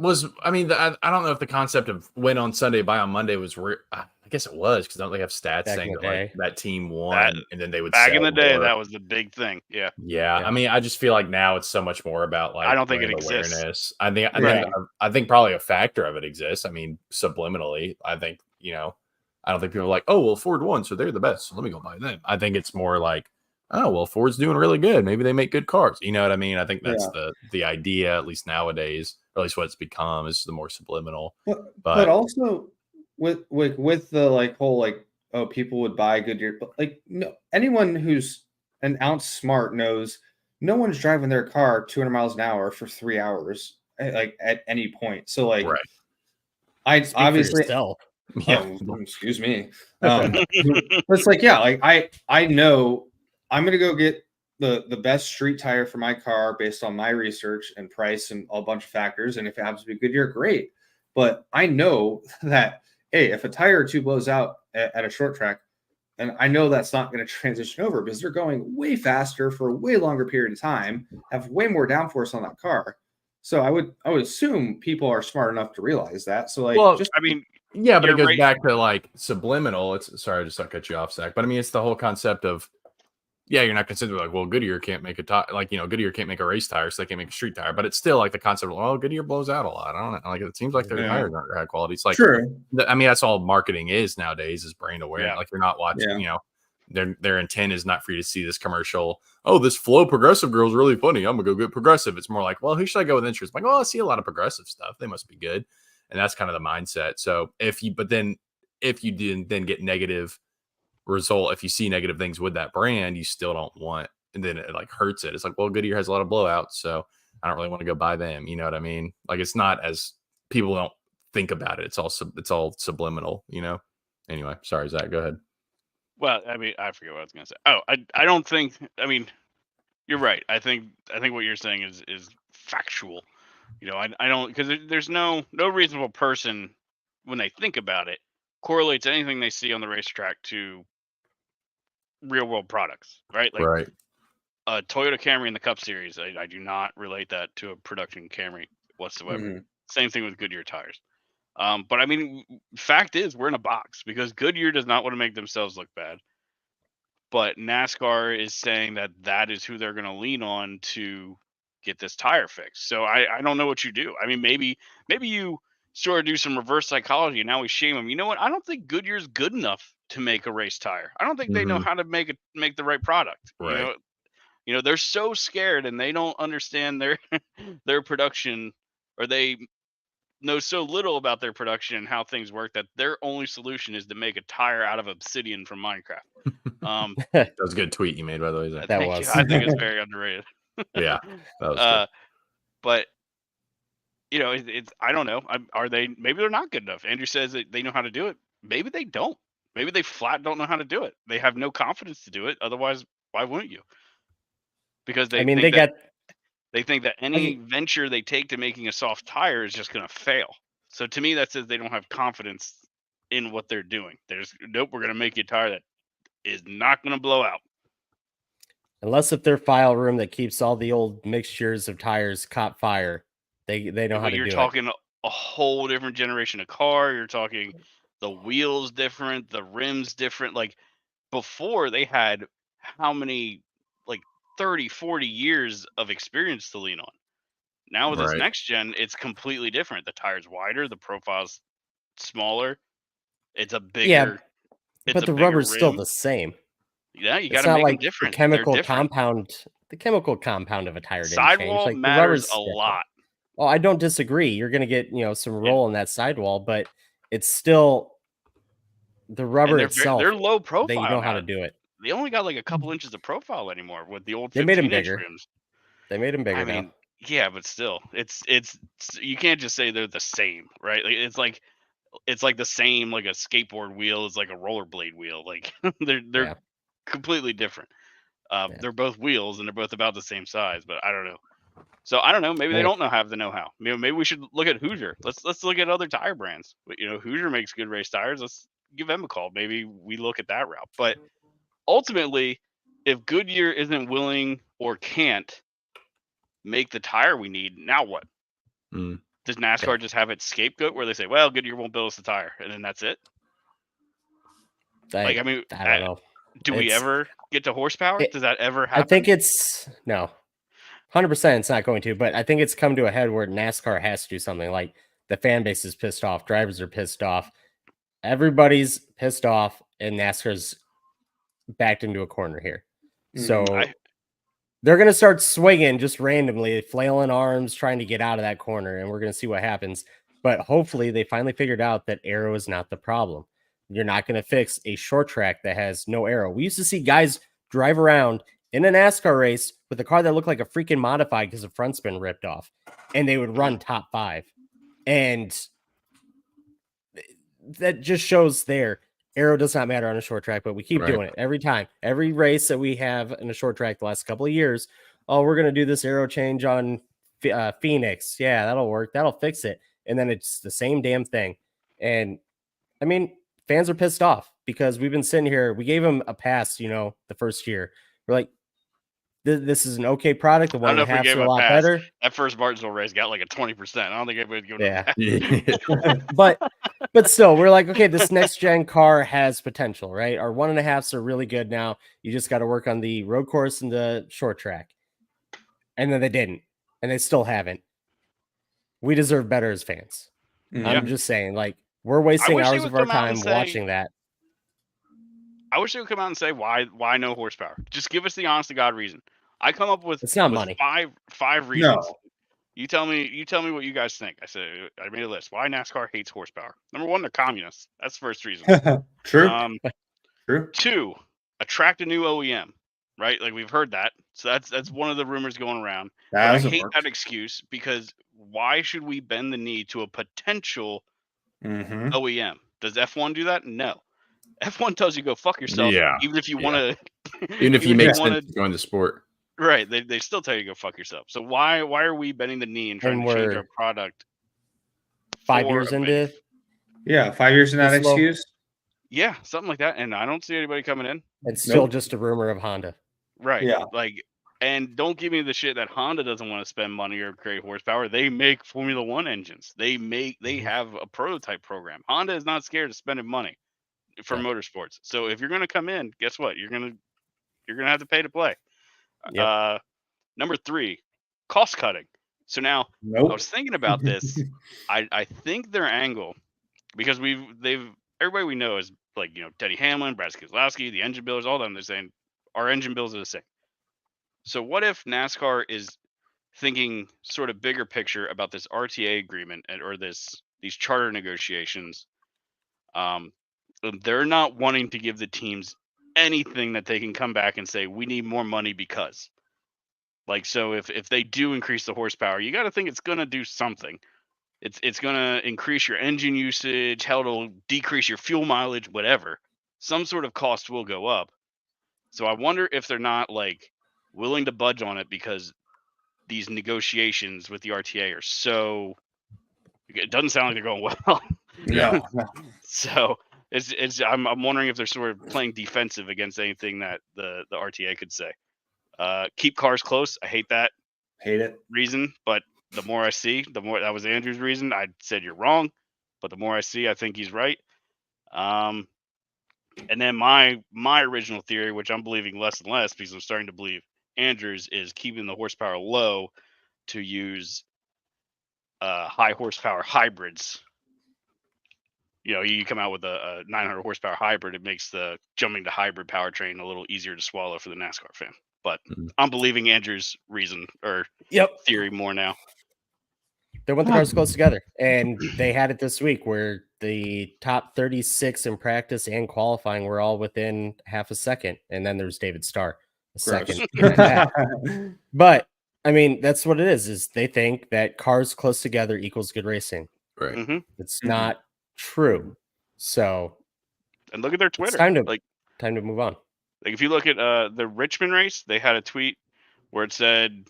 E: don't know if the concept of win on Sunday, buy on Monday was guess it was because don't they have stats
D: Back
E: saying
D: in the
E: that like
D: day.
E: that team won, and then they would
G: Back in
E: sell
G: the day,
E: more.
G: that was the big thing. Yeah.
E: Yeah,
D: Yeah.
E: I mean, I just feel like now it's so much more about like
G: I don't think it
E: brand
G: exists.
E: awareness.
F: Right.
E: I think probably a factor of it exists. I mean, subliminally, I think I don't think people are like, oh well, Ford won, so they're the best, so let me go buy them. I think it's more like, oh well, Ford's doing really good, maybe they make good cars. You know what I mean? I think that's the idea, at least nowadays, or at least what it's become, is the more subliminal.
F: But also with the like whole like, oh, people would buy Goodyear, but like no, anyone who's an ounce smart knows no one's driving their car 200 miles an hour for 3 hours like at any point. So like,
E: right.
F: I
D: Speak for
F: obviously.
D: yourself.
E: Yeah.
F: Oh, excuse me. But it's like, yeah, like I know I'm gonna go get the best street tire for my car based on my research and price and a bunch of factors. And if it happens to be Goodyear, great. But I know that hey, if a tire or two blows out at a short track, and I know that's not going to transition over because they're going way faster for a way longer period of time, have way more downforce on that car. So I would assume people are smart enough to realize that. So like,
E: Well,
G: I mean,
E: yeah, but it
G: you're
E: goes
G: right.
E: back to like subliminal. It's sorry, I just cut you off, Zach. But I mean, it's the whole concept of, yeah, you're not considered like, well, Goodyear can't make a tire, like Goodyear can't make a race tire, so they can't make a street tire. But it's still like the concept of, well, Goodyear blows out a lot. I don't know, like it seems like their tires aren't high quality. It's like,
F: sure.
E: I mean, that's all marketing is nowadays, is brand awareness.
G: Yeah.
E: Like you're not watching, their intent is not for you to see this commercial. Oh, this Flow Progressive girl is really funny, I'm gonna go get Progressive. It's more like, well, who should I go with insurance? Like, well, I see a lot of Progressive stuff, they must be good. And that's kind of the mindset. So if you didn't then get negative result, if you see negative things with that brand, you still don't want, and then it like hurts it. It's like, well, Goodyear has a lot of blowouts, so I don't really want to go buy them. You know what I mean? Like it's not as people don't think about it. It's all subliminal. Anyway, sorry, Zach, go ahead.
G: Well, I mean, I forget what I was going to say. Oh, I don't think. I mean, you're right. I think what you're saying is factual. I don't, because there's no reasonable person when they think about it correlates anything they see on the racetrack to real world products, right? Like
E: Right.
G: a Toyota Camry in the Cup Series, I do not relate that to a production Camry whatsoever.
F: Mm-hmm.
G: Same thing with Goodyear tires. But I mean, fact is, we're in a box because Goodyear does not want to make themselves look bad. But NASCAR is saying that is who they're going to lean on to get this tire fixed. So I don't know what you do. I mean, maybe you sort of do some reverse psychology and now we shame them. You know what? I don't think Goodyear's good enough to make a race tire. I don't think they know how to make the right product.
E: Right.
G: They're so scared and they don't understand their production, or they know so little about their production and how things work that their only solution is to make a tire out of obsidian from Minecraft.
E: That was a good tweet you made, by the way, Zach.
D: That was.
G: I think it's very underrated.
E: Yeah, that was good.
G: But it's I don't know. Are they? Maybe they're not good enough. Andrew says that they know how to do it. Maybe they don't. Maybe they flat don't know how to do it. They have no confidence to do it. Otherwise, why wouldn't you? Because they think that any venture they take to making a soft tire is just going to fail. So to me, that says they don't have confidence in what they're doing. They're just, nope, we're going to make you a tire that is not going to blow out.
D: Unless if their file room that keeps all the old mixtures of tires caught fire, they know how to do it.
G: You're talking a whole different generation of car. You're talking the wheels different, the rims different. Like before they had how many, like 30, 40 years of experience to lean on. Now with this next gen, it's completely different. The tire's wider, the profile's smaller. It's a bigger.
D: Yeah, but the rubber's still the same.
G: Yeah, you got to make them different.
D: The chemical compound of a tire didn't
G: sidewall
D: change. Like,
G: matters a lot.
D: Well, I don't disagree. You're going to get some roll in that sidewall, but it's still the rubber itself.
G: They're low profile.
D: They know how to do it.
G: They only got like a couple inches of profile anymore with the old.
D: They made them bigger.
G: Rims.
D: They made them bigger now.
G: Yeah, but still, it's you can't just say they're the same, right? Like, it's like the same, like a skateboard wheel is like a rollerblade wheel. Like they're completely different. They're both wheels and they're both about the same size, but I don't know. So I don't know. Maybe they don't have the know-how. Maybe we should look at Hoosier. Let's look at other tire brands. But Hoosier makes good race tires. Let's give them a call. Maybe we look at that route. But ultimately, if Goodyear isn't willing or can't make the tire we need, now what? Does NASCAR just have its scapegoat where they say, well, Goodyear won't build us the tire, and then that's it? Like, I mean,
D: I don't know.
G: do we
D: It's-
G: ever get to horsepower? Does that ever happen?
D: I think it's no, 100%. It's not going to, but I think it's come to a head where NASCAR has to do something. Like the fan base is pissed off, drivers are pissed off, everybody's pissed off, and NASCAR's backed into a corner here. So they're going to start swinging just randomly, flailing arms, trying to get out of that corner, and we're going to see what happens. But hopefully, they finally figured out that aero is not the problem. You're not going to fix a short track that has no aero. We used to see guys drive around in a NASCAR race with a car that looked like a freaking modified because the front's been ripped off, and they would run top 5. And that just shows there. Aero does not matter on a short track, but we keep doing it every time. Every race that we have in a short track the last couple of years, oh, we're going to do this aero change on Phoenix. Yeah, that'll work. That'll fix it. And then it's the same damn thing. And I mean, fans are pissed off because we've been sitting here. We gave them a pass, the first year. We're like, this is an okay product. The 1.5 is a lot better.
G: That first Martinsville race got like a 20%. I don't think everybody's going
D: But still, we're like, okay, this next gen car has potential, right? Our 1.5s are really good now. You just got to work on the road course and the short track. And then they didn't, and they still haven't. We deserve better as fans. I'm just saying, like, we're wasting hours of our time watching that.
G: I wish they would come out and say why no horsepower. Just give us the honest to God reason. I come up with
D: it's not money.
G: five reasons.
F: No.
G: You tell me what you guys think. I made a list. Why NASCAR hates horsepower. Number 1, they're communists. That's the first reason.
F: True. True.
G: 2, attract a new OEM. Right? Like we've heard that. So that's one of the rumors going around. I hate that excuse because why should we bend the knee to a potential OEM? Does F1 do that? No. F1 tells you go fuck yourself.
E: Yeah.
G: Even if you want to.
E: Even if you make sense to join the sport.
G: Right. They still tell you to go fuck yourself. So why are we bending the knee and trying to change our product?
D: 5 years into.
F: Yeah, 5 years in that excuse.
G: Yeah, something like that. And I don't see anybody coming in.
D: It's still just a rumor of Honda.
G: Right.
F: Yeah.
G: Like, and don't give me the shit that Honda doesn't want to spend money or create horsepower. They make Formula One engines. They have a prototype program. Honda is not scared of spending money for motorsports. So if you're going to come in, guess what? You're going to have to pay to play. Yep. Number 3, cost cutting. So now I was thinking about this. I think their angle, because everybody we know is like, Denny Hamlin, Brad Keselowski, the engine builders, all of them, they're saying our engine bills are the same. So what if NASCAR is thinking sort of bigger picture about this RTA agreement or these charter negotiations? They're not wanting to give the teams anything that they can come back and say, we need more money because. Like, so if they do increase the horsepower, you got to think it's going to do something. It's going to increase your engine usage, how it'll decrease your fuel mileage, whatever. Some sort of cost will go up. So I wonder if they're not like willing to budge on it because these negotiations with the RTA are so. It doesn't sound like they're going well.
F: Yeah.
G: So I'm wondering if they're sort of playing defensive against anything that the RTA could say. Keep cars close. I hate that.
F: Hate it. Reason,
G: but the more I see, the more that was Andrew's reason. I said you're wrong, but the more I see, I think he's right. And then my original theory, which I'm believing less and less because I'm starting to believe Andrew's, is keeping the horsepower low to use high horsepower hybrids. You come out with a 900 horsepower hybrid, it makes the jumping to hybrid powertrain a little easier to swallow for the NASCAR fan. But I'm believing Andrew's reason or theory more now.
D: They want the cars close together, and they had it this week where the top 36 in practice and qualifying were all within half a second, and then there's David Starr a second. But I mean, that's what it is they think that cars close together equals good racing.
E: Right.
G: Mm-hmm.
D: It's not true. So,
G: and look at their Twitter.
D: It's time to move on.
G: Like if you look at the Richmond race, they had a tweet where it said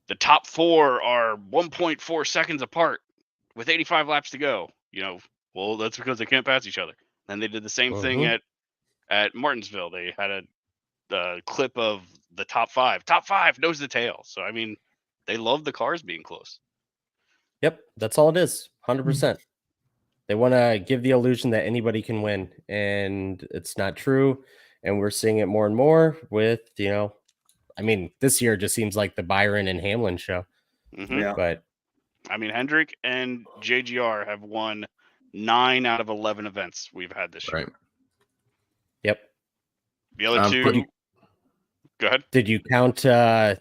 G: the top 4 are 1.4 seconds apart with 85 laps to go. Well, that's because they can't pass each other. And they did the same thing at Martinsville. They had a clip of the top 5. Top 5 nose to tail. So I mean, they love the cars being close.
D: Yep, that's all it is. 100%. They want to give the illusion that anybody can win, and it's not true. And we're seeing it more and more with, I mean, this year just seems like the Byron and Hamlin show.
G: Mm-hmm.
F: Yeah.
D: But
G: I mean, Hendrick and JGR have won 9 out of 11 events we've had this year.
E: Right.
D: Yep.
G: The other two. Go ahead.
D: Did you count
G: That's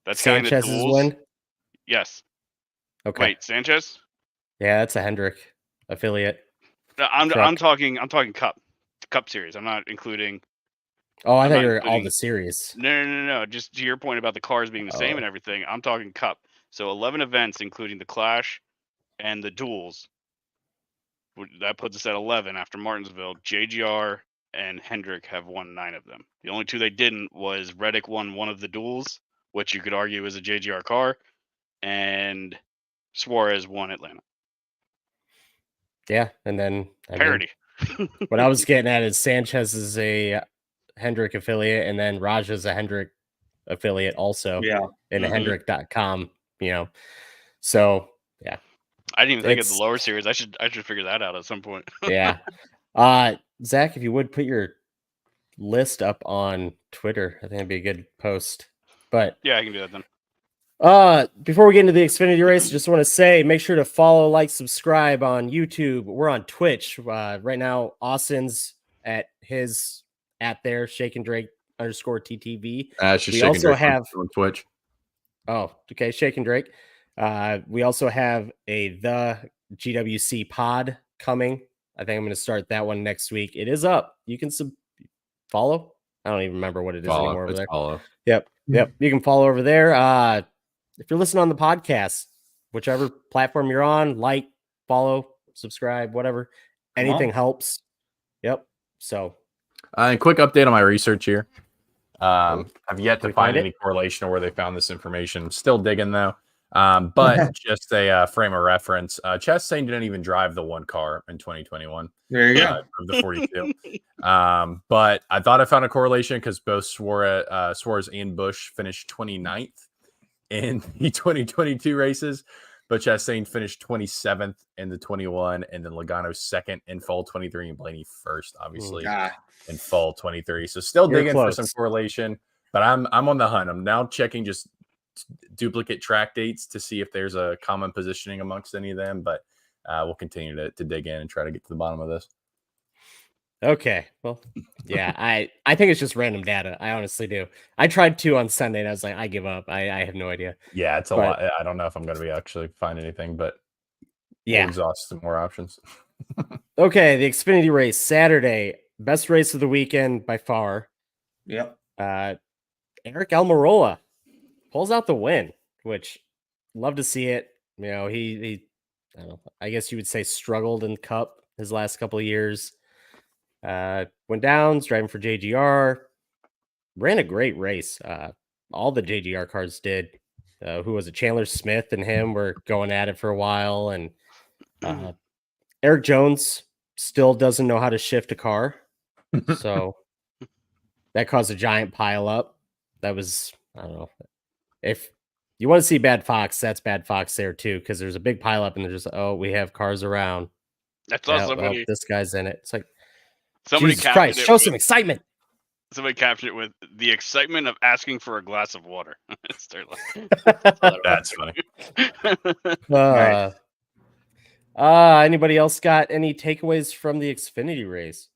G: counting the
D: Sanchez's
G: duels?
D: win?
G: Yes.
D: Okay.
G: Wait, Sanchez?
D: Yeah, that's a Hendrick affiliate.
G: No, I'm
D: Truck.
G: talking Cup series. I'm not including.
D: Oh, I
G: I'm
D: thought
G: not
D: you were all
G: including-
D: the series.
G: No. Just to your point about the cars being the same and everything, I'm talking Cup. So 11 events, including the Clash and the duels. That puts us at 11 after Martinsville. JGR and Hendrick have won 9 of them. The only 2 they didn't was Reddick won one of the duels, which you could argue is a JGR car, and Suarez won Atlanta.
D: Yeah, and then
G: Parity.
D: What I was getting at is Sanchez is a Hendrick affiliate, and then Raj is a Hendrick affiliate also.
F: Yeah.
D: In
G: Mhm.
D: Hendrick.com, So yeah.
G: I didn't even think of the lower series. I should figure that out at some point.
D: Yeah. Zach, if you would put your list up on Twitter, I think it'd be a good post. But
G: Yeah, I can do that then.
D: before we get into the Xfinity race, just want to say, make sure to follow, like, subscribe on YouTube. We're on Twitch. Right now, Austin's at there, Shake and Drake _TTV. We also have
E: on Twitch.
D: Oh, okay. Shake and Drake. We also have the GWcPod coming. I think I'm going to start that one next week. It is up. You can follow. I don't even remember what it is anymore over there.
E: Follow.
D: Yep. You can follow over there. If you're listening on the podcast, whichever platform you're on, like, follow, subscribe, whatever. Anything helps. Yep. So,
E: and quick update on my research here. Have yet to
D: we
E: find
D: find
E: any correlation or where they found this information. Still digging though. But just a frame of reference. Chastain didn't even drive the one car in 2021.
F: There you go.
E: Of the 42. But I thought I found a correlation because both Suarez and Busch finished 29th in the 2022 races, but Chastain finished 27th in the 21, and then Logano second in fall 23, and Blaney first, obviously, in fall 23. So still digging for some correlation, but I'm on the hunt. I'm now checking just duplicate track dates to see if there's a common positioning amongst any of them, but we'll continue to dig in and try to get to the bottom of this.
D: Okay. Well, yeah, I think it's just random data. I honestly do. I tried to on Sunday and I was like, I give up. I have no idea.
E: Yeah, it's a lot. I don't know if I'm going to be actually find anything, but
D: yeah,
E: we'll exhaust some more options.
D: Okay, the Xfinity race Saturday, best race of the weekend by far.
F: Yep.
D: Eric Almirola pulls out the win, which love to see it. He I don't know, I guess you would say struggled in Cup his last couple of years. Went down, driving for JGR, ran a great race. All the JGR cars did. Who was it? Chandler Smith and him were going at it for a while, and Eric Jones still doesn't know how to shift a car, so that caused a giant pile up. That was, I don't know, if you want to see Bad Fox, that's Bad Fox there too, because there's a big pile up and there's just, we have cars around.
G: That's somebody.
D: This guy's in it. It's like,
G: Somebody
D: Jesus Christ, show some excitement.
G: Somebody captured it with the excitement of asking for a glass of water.
E: That's funny.
D: Anybody else got any takeaways from the Xfinity race?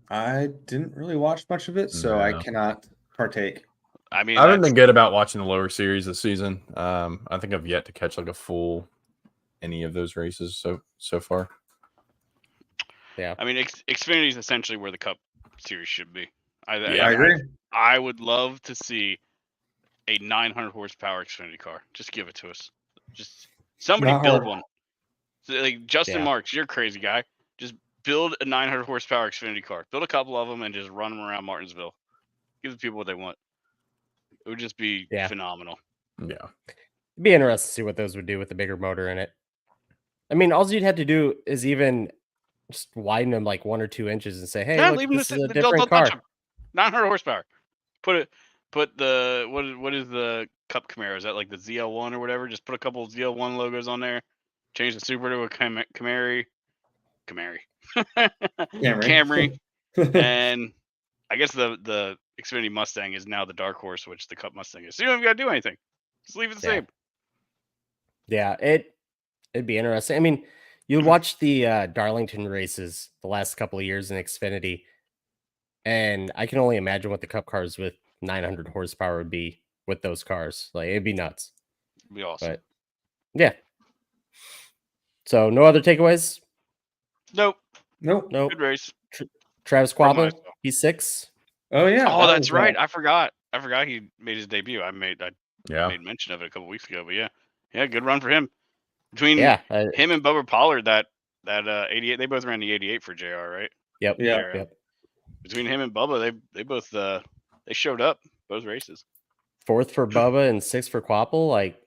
F: I didn't really watch much of it, so I cannot partake.
G: I mean,
E: I haven't been good about watching the lower series this season. I think I've yet to catch like a full any of those races so far.
D: Yeah,
G: I mean, Xfinity is essentially where the Cup Series should be. I
F: agree.
G: I would love to see a 900 horsepower Xfinity car. Just give it to us. Just somebody build one. So, like Justin Marks, you're a crazy guy. Just build a 900 horsepower Xfinity car. Build a couple of them and just run them around Martinsville. Give the people what they want. It would just be phenomenal.
E: Yeah,
D: it'd be interesting to see what those would do with the bigger motor in it. I mean, all you'd have to do is even just widen them like 1 or 2 inches and say, "Hey, look, this is a different car."
G: 900 horsepower. Put the what is the Cup Camaro? Is that like the ZL1 or whatever? Just put a couple of ZL1 logos on there. Changed the Super to a Camry.
F: Camry.
G: And I guess the Xfinity Mustang is now the dark horse, which the Cup Mustang is. So you don't even got to do anything. Just leave it the same.
D: Yeah, it'd be interesting. I mean, you watch the Darlington races the last couple of years in Xfinity, and I can only imagine what the Cup cars with 900 horsepower would be with those cars. Like, it'd be nuts.
G: It'd be awesome.
D: But yeah. So no other takeaways?
G: Nope.
F: Nope.
G: Good race.
D: Travis
G: From
D: Quabbin,
G: myself.
D: P6.
F: Oh yeah.
G: Oh,
F: that
G: that's
F: was,
G: right. I forgot he made his debut. I made
E: Yeah.
G: mention of it a couple weeks ago, but yeah, good run for him. Between
D: Yeah.
G: him and Bubba Pollard, that 88, they both ran the 88 for JR, right?
D: Yep.
F: Yeah.
D: Yep.
G: Between him and Bubba, they both they showed up both races.
D: 4th for Bubba and 6th for Quapple. Like,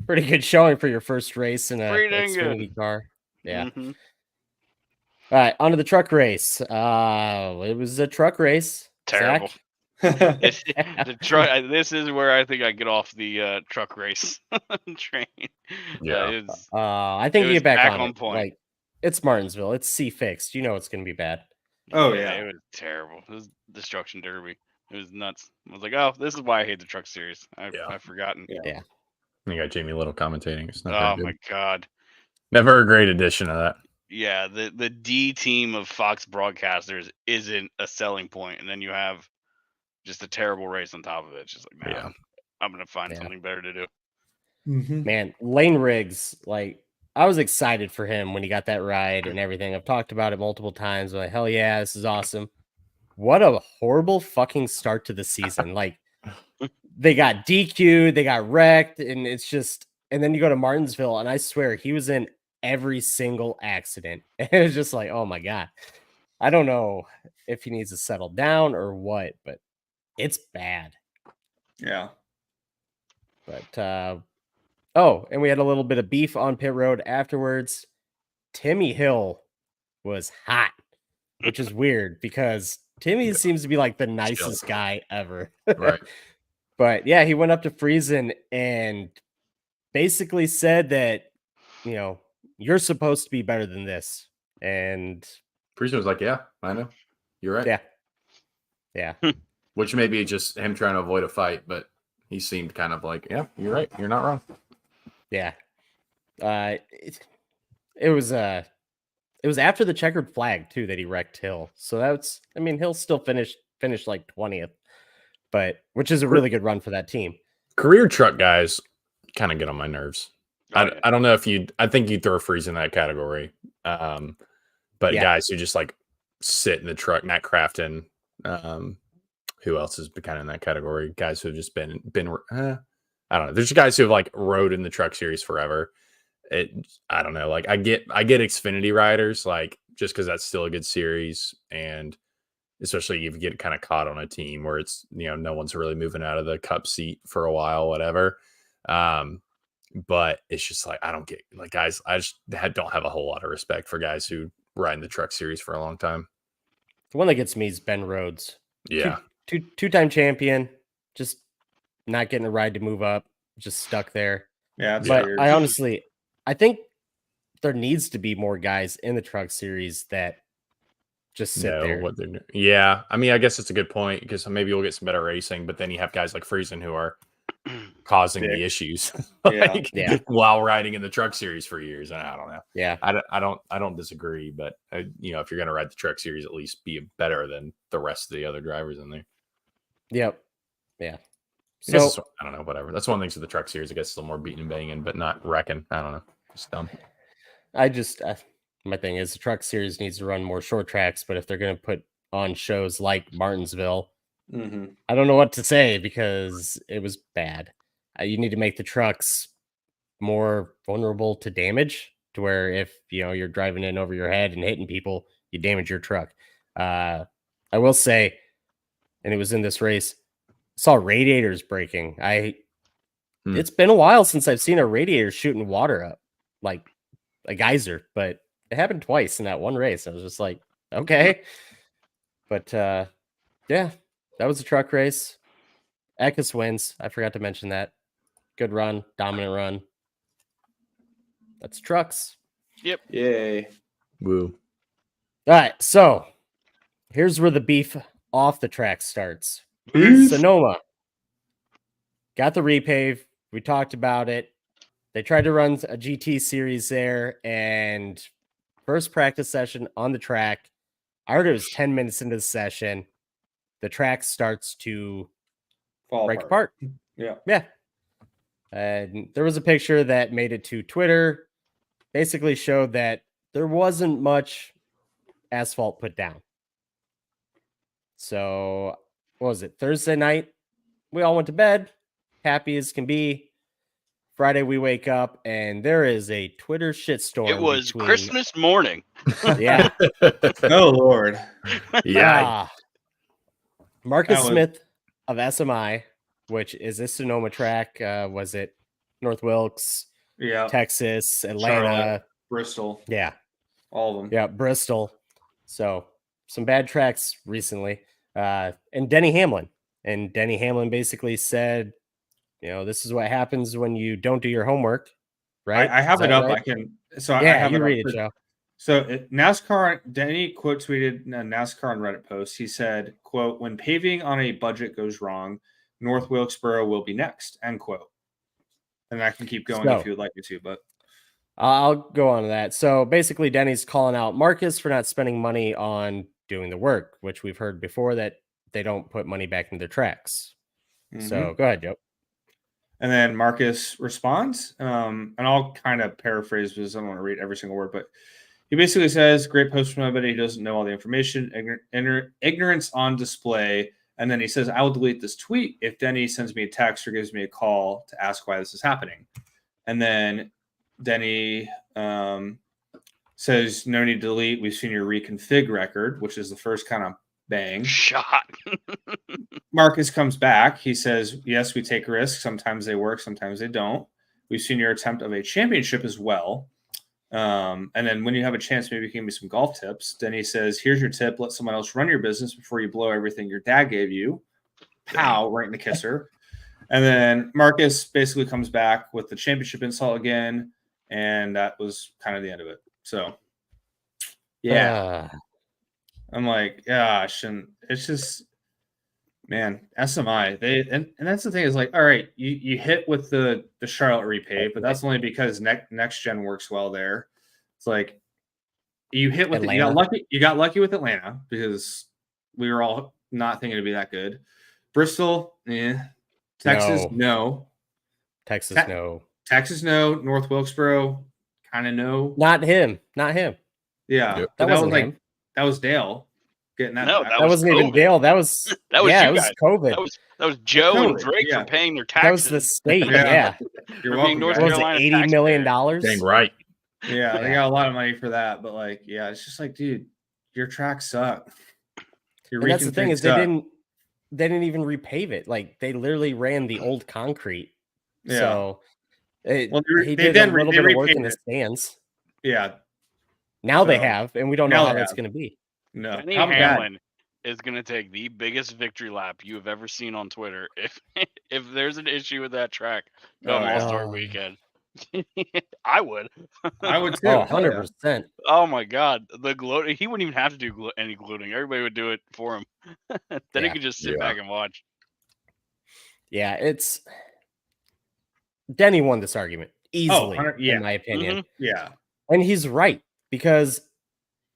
D: pretty good showing for your first race in a
G: Pretty dang
D: Xfinity car. Yeah.
G: Mm-hmm.
D: All right, on to the truck race. It was a truck race.
G: Terrible.
D: Zach?
G: The truck. This is where I think I get off the truck race train.
E: Yeah.
D: I think
G: it
D: you
G: was
D: get back
G: back
D: on
G: on
D: it.
G: point.
D: Like, it's Martinsville. It's C fixed. You know it's going to be bad.
F: Oh, yeah.
G: It was terrible. It was destruction derby. It was nuts. I was like, oh, this is why I hate the truck series. I've forgotten.
F: Yeah.
E: You got Jamie Little commentating. It's not
G: Oh
E: very good.
G: my god.
E: Never a great addition of that.
G: Yeah, the D team of Fox broadcasters isn't a selling point, and then you have just a terrible race on top of it. It's just like, nah,
E: Yeah.
G: I'm gonna find something better to do.
D: Man, Lane Riggs, like, I was excited for him when he got that ride and everything. I've talked about it multiple times. I'm like, hell yeah, this is awesome. What a horrible fucking start to the season. Like, they got DQ'd, they got wrecked, and it's just, and then you go to Martinsville, and I swear he was in every single accident. And it was just like, oh my God. I don't know if he needs to settle down or what, but it's bad.
F: Yeah.
D: But oh, and we had a little bit of beef on pit road afterwards. Timmy Hill was hot, which is weird because Timmy seems to be like the nicest guy ever.
E: Right.
D: But yeah, he went up to Friesen and basically said that, you know, you're supposed to be better than this. And
E: Friesen was like, yeah, I know. You're right.
D: Yeah.
E: Which may be just him trying to avoid a fight, but he seemed kind of like, yeah, you're right. You're not wrong.
D: Yeah. It was after the checkered flag too that he wrecked Hill. So that's, I mean, Hill still finished like 20th, but which is a really good run for that team.
E: Career truck guys kind of get on my nerves.
G: Oh, yeah.
E: I don't know if I think you'd throw Freeze in that category. But guys who just like sit in the truck, Matt Crafton, who else is kind of in that category? Guys who have just been I don't know. There's guys who have like rode in the truck series forever. I don't know. Like I get Xfinity riders, like just because that's still a good series, and especially if you get kind of caught on a team where it's, you know, no one's really moving out of the cup seat for a while, whatever. But it's just like I don't get, like, guys, I just don't have a whole lot of respect for guys who ride in the truck series for a long time.
D: The one that gets me is Ben Rhodes.
E: Yeah.
D: Two-time champion, just not getting a ride to move up, just stuck there.
F: Yeah,
D: but
F: weird.
D: I think there needs to be more guys in the truck series that just sit there.
E: What they're doing. Yeah, I mean, I guess it's a good point because maybe we'll get some better racing, but then you have guys like Friesen who are causing the issues while riding in the truck series for years. And I don't know.
D: Yeah,
E: I don't disagree, but you know, if you're going to ride the truck series, at least be better than the rest of the other drivers in there.
D: Yep. Yeah.
E: So I don't know, whatever. That's one of the things with the truck series. I guess it's a little more beating and banging, but not wrecking. I don't know. Just dumb.
D: My thing is the truck series needs to run more short tracks, but if they're going to put on shows like Martinsville, I don't know what to say because it was bad. You need to make the trucks more vulnerable to damage, to where if, you know, you're driving in over your head and hitting people, you damage your truck. I will say, and it was in this race, saw radiators breaking. It's been a while since I've seen a radiator shooting water up like a geyser, but it happened twice in that one race. I was just like, okay. But yeah, that was a truck race. Eckes wins. I forgot to mention that. Good run, dominant run. That's trucks.
F: Yay.
E: Woo.
D: All right, so here's where the beef off the track starts. Sonoma got the repave. We talked about it. They tried to run a GT series there, and first practice session on the track, I heard it was 10 minutes into the session, the track starts to
F: Fall
D: break apart.
F: Yeah.
D: Yeah. And there was a picture that made it to Twitter, basically showed that there wasn't much asphalt put down. So, what was it? Thursday night, we all went to bed, happy as can be. Friday, we wake up, and there is a Twitter shitstorm.
G: It was Christmas morning.
D: Yeah.
F: Oh, Lord.
E: Yeah.
D: Marcus
F: That was-
D: Smith of SMI, which is a Sonoma track. Was it North Wilkes,
F: Yeah.
D: Texas, Atlanta?
F: Charlotte, Bristol,
D: Yeah.
F: all of them.
D: Yeah. Bristol. So some bad tracks recently. And Denny Hamlin. And Denny Hamlin basically said, this is what happens when you don't do your homework, right?
F: I have
D: Is
F: it
D: that
F: up.
D: right?
F: I can. So I
D: Yeah,
F: have
D: you
F: it up.
D: read it, Joe.
F: So NASCAR, Denny quote tweeted a NASCAR on Reddit post. He said, quote, when paving on a budget goes wrong, North Wilkesboro will be next, end quote. And I can keep going if you would like me to, but
D: I'll go on to that. So basically, Denny's calling out Marcus for not spending money on doing the work, which we've heard before that they don't put money back into their tracks. So go ahead, Joe.
F: And then Marcus responds, and I'll kind of paraphrase because I don't want to read every single word, but he basically says, great post from everybody who doesn't know all the information, ignorance on display. And then he says, I will delete this tweet if Denny sends me a text or gives me a call to ask why this is happening. And then Denny says, no need to delete. We've seen your reconfig record, which is the first kind of bang.
G: Shot.
F: Marcus comes back. He says, yes, we take risks. Sometimes they work. Sometimes they don't. We've seen your attempt of a championship as well. And then when you have a chance, maybe you can give me some golf tips. Then he says, here's your tip. Let someone else run your business before you blow everything your dad gave you. Pow, right in the kisser. And then Marcus basically comes back with the championship insult again. And that was kind of the end of it. So, yeah. I'm like, gosh. And it's just, man, SMI. And that's the thing is like, all right, you hit with the Charlotte repave, but that's only because next gen works well there. It's like you hit with
D: Atlanta.
F: You got lucky with Atlanta because we were all not thinking it'd be that good. Bristol, Texas, no.
D: Texas, no.
F: Texas, no. North Wilkesboro, kind of no.
D: Not him.
F: Yeah,
E: Yep.
F: but
D: That wasn't him.
F: that was Dale getting that.
G: No,
F: back.
D: That wasn't even
G: COVID.
D: Dale. That was
G: That was
D: yeah,
G: you
D: it was
G: guys.
D: COVID.
G: That was Joe and
F: COVID,
G: Drake
F: yeah.
G: for paying their
D: That was
G: taxes.
D: the state.
F: Yeah.
D: Yeah.
F: You're
G: for
F: welcome.
G: being North
F: guys.
D: What was it?
G: Carolina
D: $80 million?
E: Dang right.
F: Yeah, they
D: Yeah.
F: got a lot of money for that, but like, yeah, it's just like, dude, your tracks suck. Your
D: And that's the thing
F: reconfigs
D: is
F: suck.
D: they didn't even repave it. Like they literally ran the old concrete.
F: Yeah.
D: So he
F: they
D: did
F: then
D: a little
F: they
D: bit of work in
F: repaved
D: the
F: it.
D: stands.
F: Yeah,
D: Now they
F: So,
D: have, and we don't know
F: now
D: how
F: they
D: that's
F: have.
D: going to be.
F: no.
G: Denny
F: How bad?
G: Hamlin is going to take the biggest victory lap you have ever seen on Twitter. If there's an issue with that track, come
F: Oh, yeah.
G: All-Star Weekend. I would.
F: I would too.
D: Oh,
F: Hell yeah.
D: 100%.
G: Oh my God, the gloat. He wouldn't even have to do any gloating. Everybody would do it for him. Then he
D: Yeah.
G: could just sit
E: Yeah.
G: back and watch.
D: Yeah, it's Denny won this argument easily,
F: 100 yeah.
D: in my opinion.
G: Mhm.
F: Yeah,
D: And he's right because,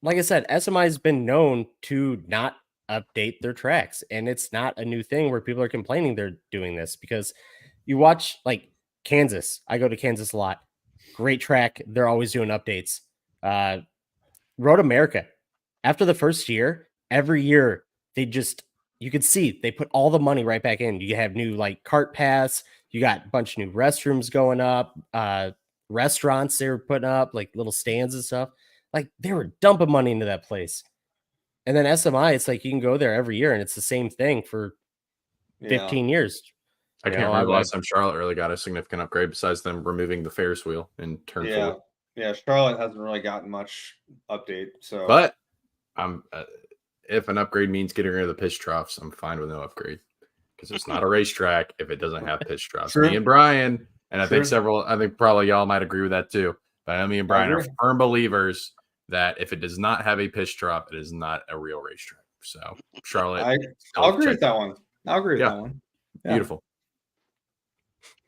D: like I said, SMI has been known to not update their tracks. And it's not a new thing where people are complaining they're doing this because you watch like Kansas. I go to Kansas a lot. Great track. They're always doing updates. Road America. After the first year, every year you could see they put all the money right back in. You have new like cart paths. You got a bunch of new restrooms going up, restaurants they were putting up, like little stands and stuff. Like they were dumping money into that place. And then SMI, it's like you can go there every year and it's the same thing for 15 years.
E: I
D: You
E: can't
D: know,
E: remember
D: I-
E: last time Charlotte really got a significant upgrade besides them removing the Ferris wheel in turn
F: yeah,
E: 4.
F: yeah. Charlotte hasn't really gotten much update. So,
E: But I'm if an upgrade means getting rid of the pitch troughs, I'm fine with no upgrade because it's not a racetrack if it doesn't have pitch troughs.
F: True.
E: Me and Brian, and I think
F: True.
E: probably y'all might agree with that too. But me and Brian are
F: agree.
E: firm believers that if it does not have a pitch drop, it is not a real racetrack. So Charlotte,
F: I'll agree with that one. I'll agree with
E: Yeah.
F: that one. Yeah.
E: Beautiful.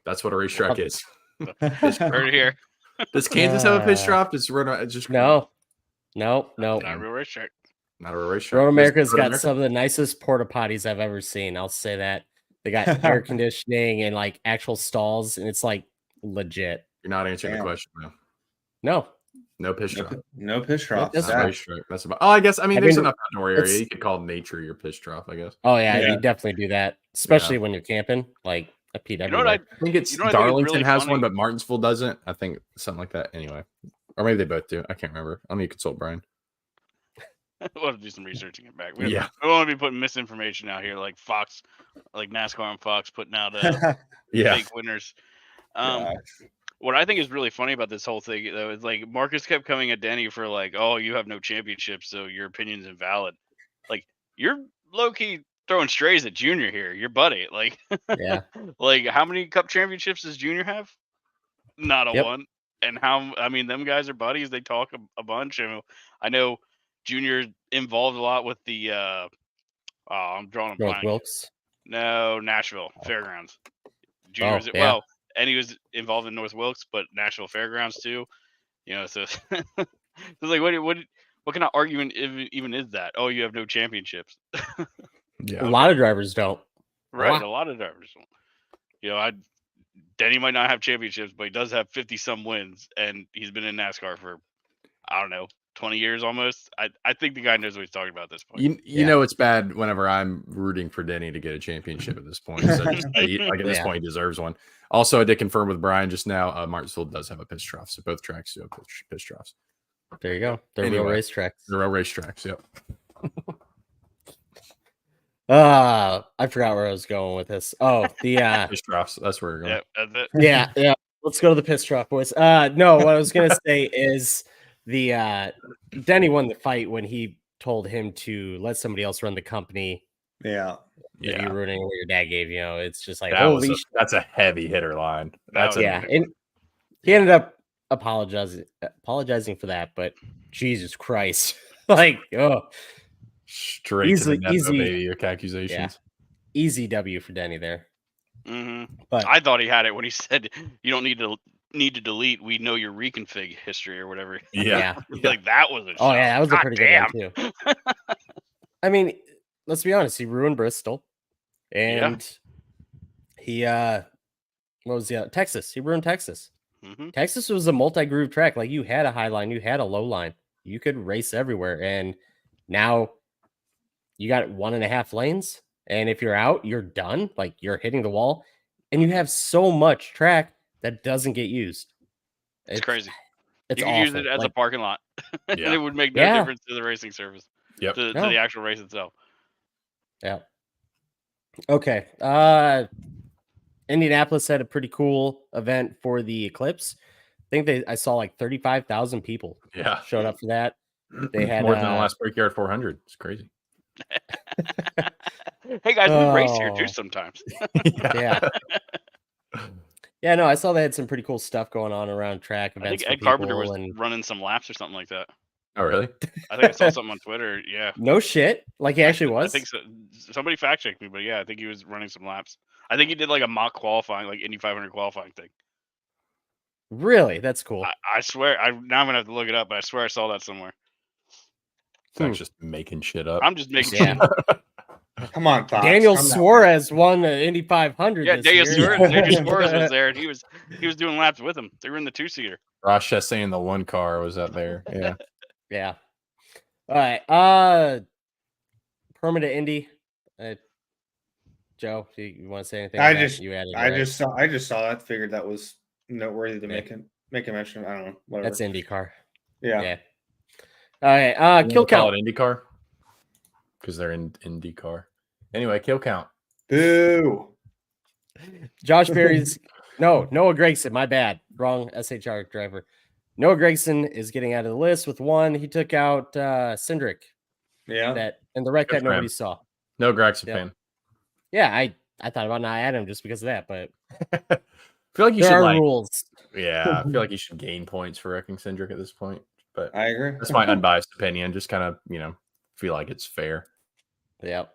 E: That's what a racetrack is.
G: Right here.
E: Does Kansas have a pitch drop? Does Road just
D: No.
G: Not a real racetrack.
E: not a real racetrack?
D: Road America's
E: Road
D: got
E: America?
D: some of the nicest porta potties I've ever seen. I'll say that. They got air conditioning and like actual stalls, and it's like legit.
E: You're not answering the
F: Damn.
E: question though.
D: No.
E: No pitch drop.
F: No pitch drops.
D: That's
E: Not a
D: right.
E: racetrack. That's about. Oh, I guess. I mean,
D: I
E: there's
D: mean,
E: enough outdoor area.
D: it's-
E: You could call nature your pitch drop. I guess.
D: Oh yeah,
F: Yeah.
D: you definitely do that, especially when you're camping. Like I peed
G: You know what
D: everywhere.
E: I think it's
G: You know what I think is
E: Darlington
G: really
E: has
G: funny?
E: one, but Martinsville doesn't. I think something like that. Anyway, or maybe they both do. I can't remember. Let me consult Brian.
G: We'll have to do some research and get back. We
E: Yeah.
G: don't want to be putting misinformation out here, like Fox, like NASCAR and Fox putting out
E: Yeah.
G: fake winners. What I think is really funny about this whole thing, though, is like Marcus kept coming at Denny for like, "Oh, you have no championship, so your opinion's invalid." Like you're low key throwing strays at Junior here, your buddy. Like,
D: Yeah.
G: like how many Cup championships does Junior have? Not a
D: Yep.
G: one. And them guys are buddies. They talk a bunch. And I know Junior involved a lot with the. I'm drawing a
D: North
G: blank.
D: Wilkes.
G: No, Nashville Fairgrounds. Junior was
D: yeah.
G: well, and he was involved in North Wilkes, but Nashville Fairgrounds too. You know, so it's like what kind of argument even is that? Oh, you have no championships,
E: Yeah.
D: A lot of drivers don't.
G: right? A lot of drivers don't. You know, Denny might not have championships, but he does have 50 some wins, and he's been in NASCAR for I don't know 20 years almost. I think the guy knows what he's talking about at this point.
E: You know it's bad whenever I'm rooting for Denny to get a championship at this point. So like at this
D: Yeah.
E: point, he deserves one. Also, I did confirm with Brian just now. Martinsville does have a pitch trough, so both tracks do have pitch troughs.
D: There you go. They're real
E: Anyway.
D: racetracks.
E: They're all racetracks. Yep.
D: I forgot where I was going with this. Oh, the
E: Pitch troughs. That's where we're going.
G: Yeah, that's it.
D: yeah. Let's go to the piss trough, boys. No, what I was gonna say is the Denny won the fight when he told him to let somebody else run the company.
F: Yeah.
D: If you're ruining what your dad gave you, know, it's just like
E: That's a heavy hitter line. That's a,
D: yeah. And he ended up apologizing for that, but Jesus Christ, like
E: straight
D: Easily-
E: to the net,
D: easy.
E: baby, accusations.
D: easy W for Denny there. But
G: I thought he had it when he said you don't need to delete. We know your reconfig history or whatever.
E: Yeah.
G: Like that was a
D: Oh
G: shot.
D: yeah, that was a
G: God
D: pretty
G: damn.
D: good one too. I mean, let's be honest. He ruined Bristol, and he what was the Texas? He ruined Texas.
G: Mhm.
D: Texas was a multi-groove track. Like you had a high line, you had a low line, you could race everywhere, and now you got 1.5 lanes. And if you're out, you're done. Like you're hitting the wall, and you have so much track that doesn't get used.
G: It's crazy.
D: It's
G: You could use it
D: awful.
G: as a
D: Like,
G: parking lot, and
E: Yeah.
G: it would make no
D: Yeah.
G: difference to the racing service.
E: Yep.
G: To
D: No.
G: the actual race itself.
D: Yeah. Okay. Indianapolis had a pretty cool event for the Eclipse. I think I saw like 35,000 people
E: Yeah.
D: showed up for that. They had
E: more than the last Brickyard 400. It's crazy.
G: Hey guys, we race here
D: Oh.
G: too sometimes.
D: Yeah. Yeah, no, I saw they had some pretty cool stuff going on around track
G: I
D: events.
G: think
D: for
G: Ed Carpenter
D: people
G: was
D: and
G: running some laps or something like that.
E: Oh, really?
G: I think I saw something on Twitter. Yeah,
D: no shit. Like he actually
G: I
D: was.
G: think so. Somebody fact checked me, but yeah, I think he was running some laps. I think he did like a mock qualifying, like Indy 500 qualifying thing.
D: Really? That's cool.
G: I swear, now I'm gonna have to look it up, but I swear I saw that somewhere.
E: Zach's just making shit up.
G: I'm just making
D: Yeah.
G: shit.
F: Come on, Fox.
D: Daniel
F: Calm down.
D: Suarez won the Indy 500.
G: Yeah,
D: this
G: Daniel
D: year.
G: Suarez was there, and he was doing laps with him. They were in the 2-seater.
E: Ross Chastain in the one car was up there. Yeah.
D: Yeah. All right. Permanent Indy. Joe, do you want to say anything?
F: I
D: on that?
F: just-
D: you added.
F: I
D: right?
F: just saw that. Figured that was noteworthy to make a mention. I don't know. Whatever.
D: That's IndyCar.
F: yeah.
D: Yeah. All right. Kill count.
E: It IndyCar because they're in IndyCar. Anyway, kill count.
F: Boo.
D: Josh Berry's Noah Gregson. My bad. Wrong SHR driver. Noah Gregson is getting out of the list with 1. He took out Cindric
F: Yeah.
D: and the wreck
E: Good
D: that
E: for him.
D: nobody saw.
E: No Gregson
D: Yep.
E: fan.
D: Yeah, I thought about not adding him just because of that, but
E: I feel like you
D: there
E: should
D: are
E: like
D: rules.
E: Yeah, I feel like you should gain points for wrecking Cindric at this point. But
F: I agree.
E: that's my unbiased opinion. Just kind of, feel like it's fair.
D: Yep.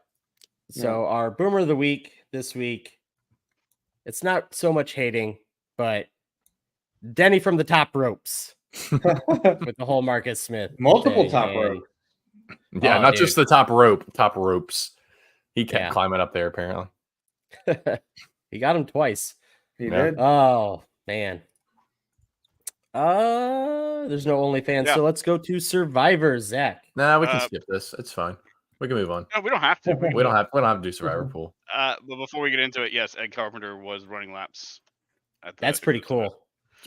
D: So our boomer of the week this week, it's not so much hating, but Denny from the top ropes with the whole Marcus Smith.
F: Multiple
D: thing,
F: top
D: and-
F: rope.
E: Yeah,
D: Oh,
E: not
D: dude.
E: just the top ropes. He kept
D: Yeah.
E: climbing up there, apparently.
D: He got him twice.
F: He
E: Yeah.
F: did.
D: Oh, man. There's no OnlyFans,
G: Yeah.
D: so let's go to Survivor, Zach.
E: Nah, we can skip this. It's fine. We can move on.
G: No, we don't have to.
E: We don't have to do Survivor Pool.
G: But before we get into it, yes, Ed Carpenter was running laps.
D: That's pretty cool.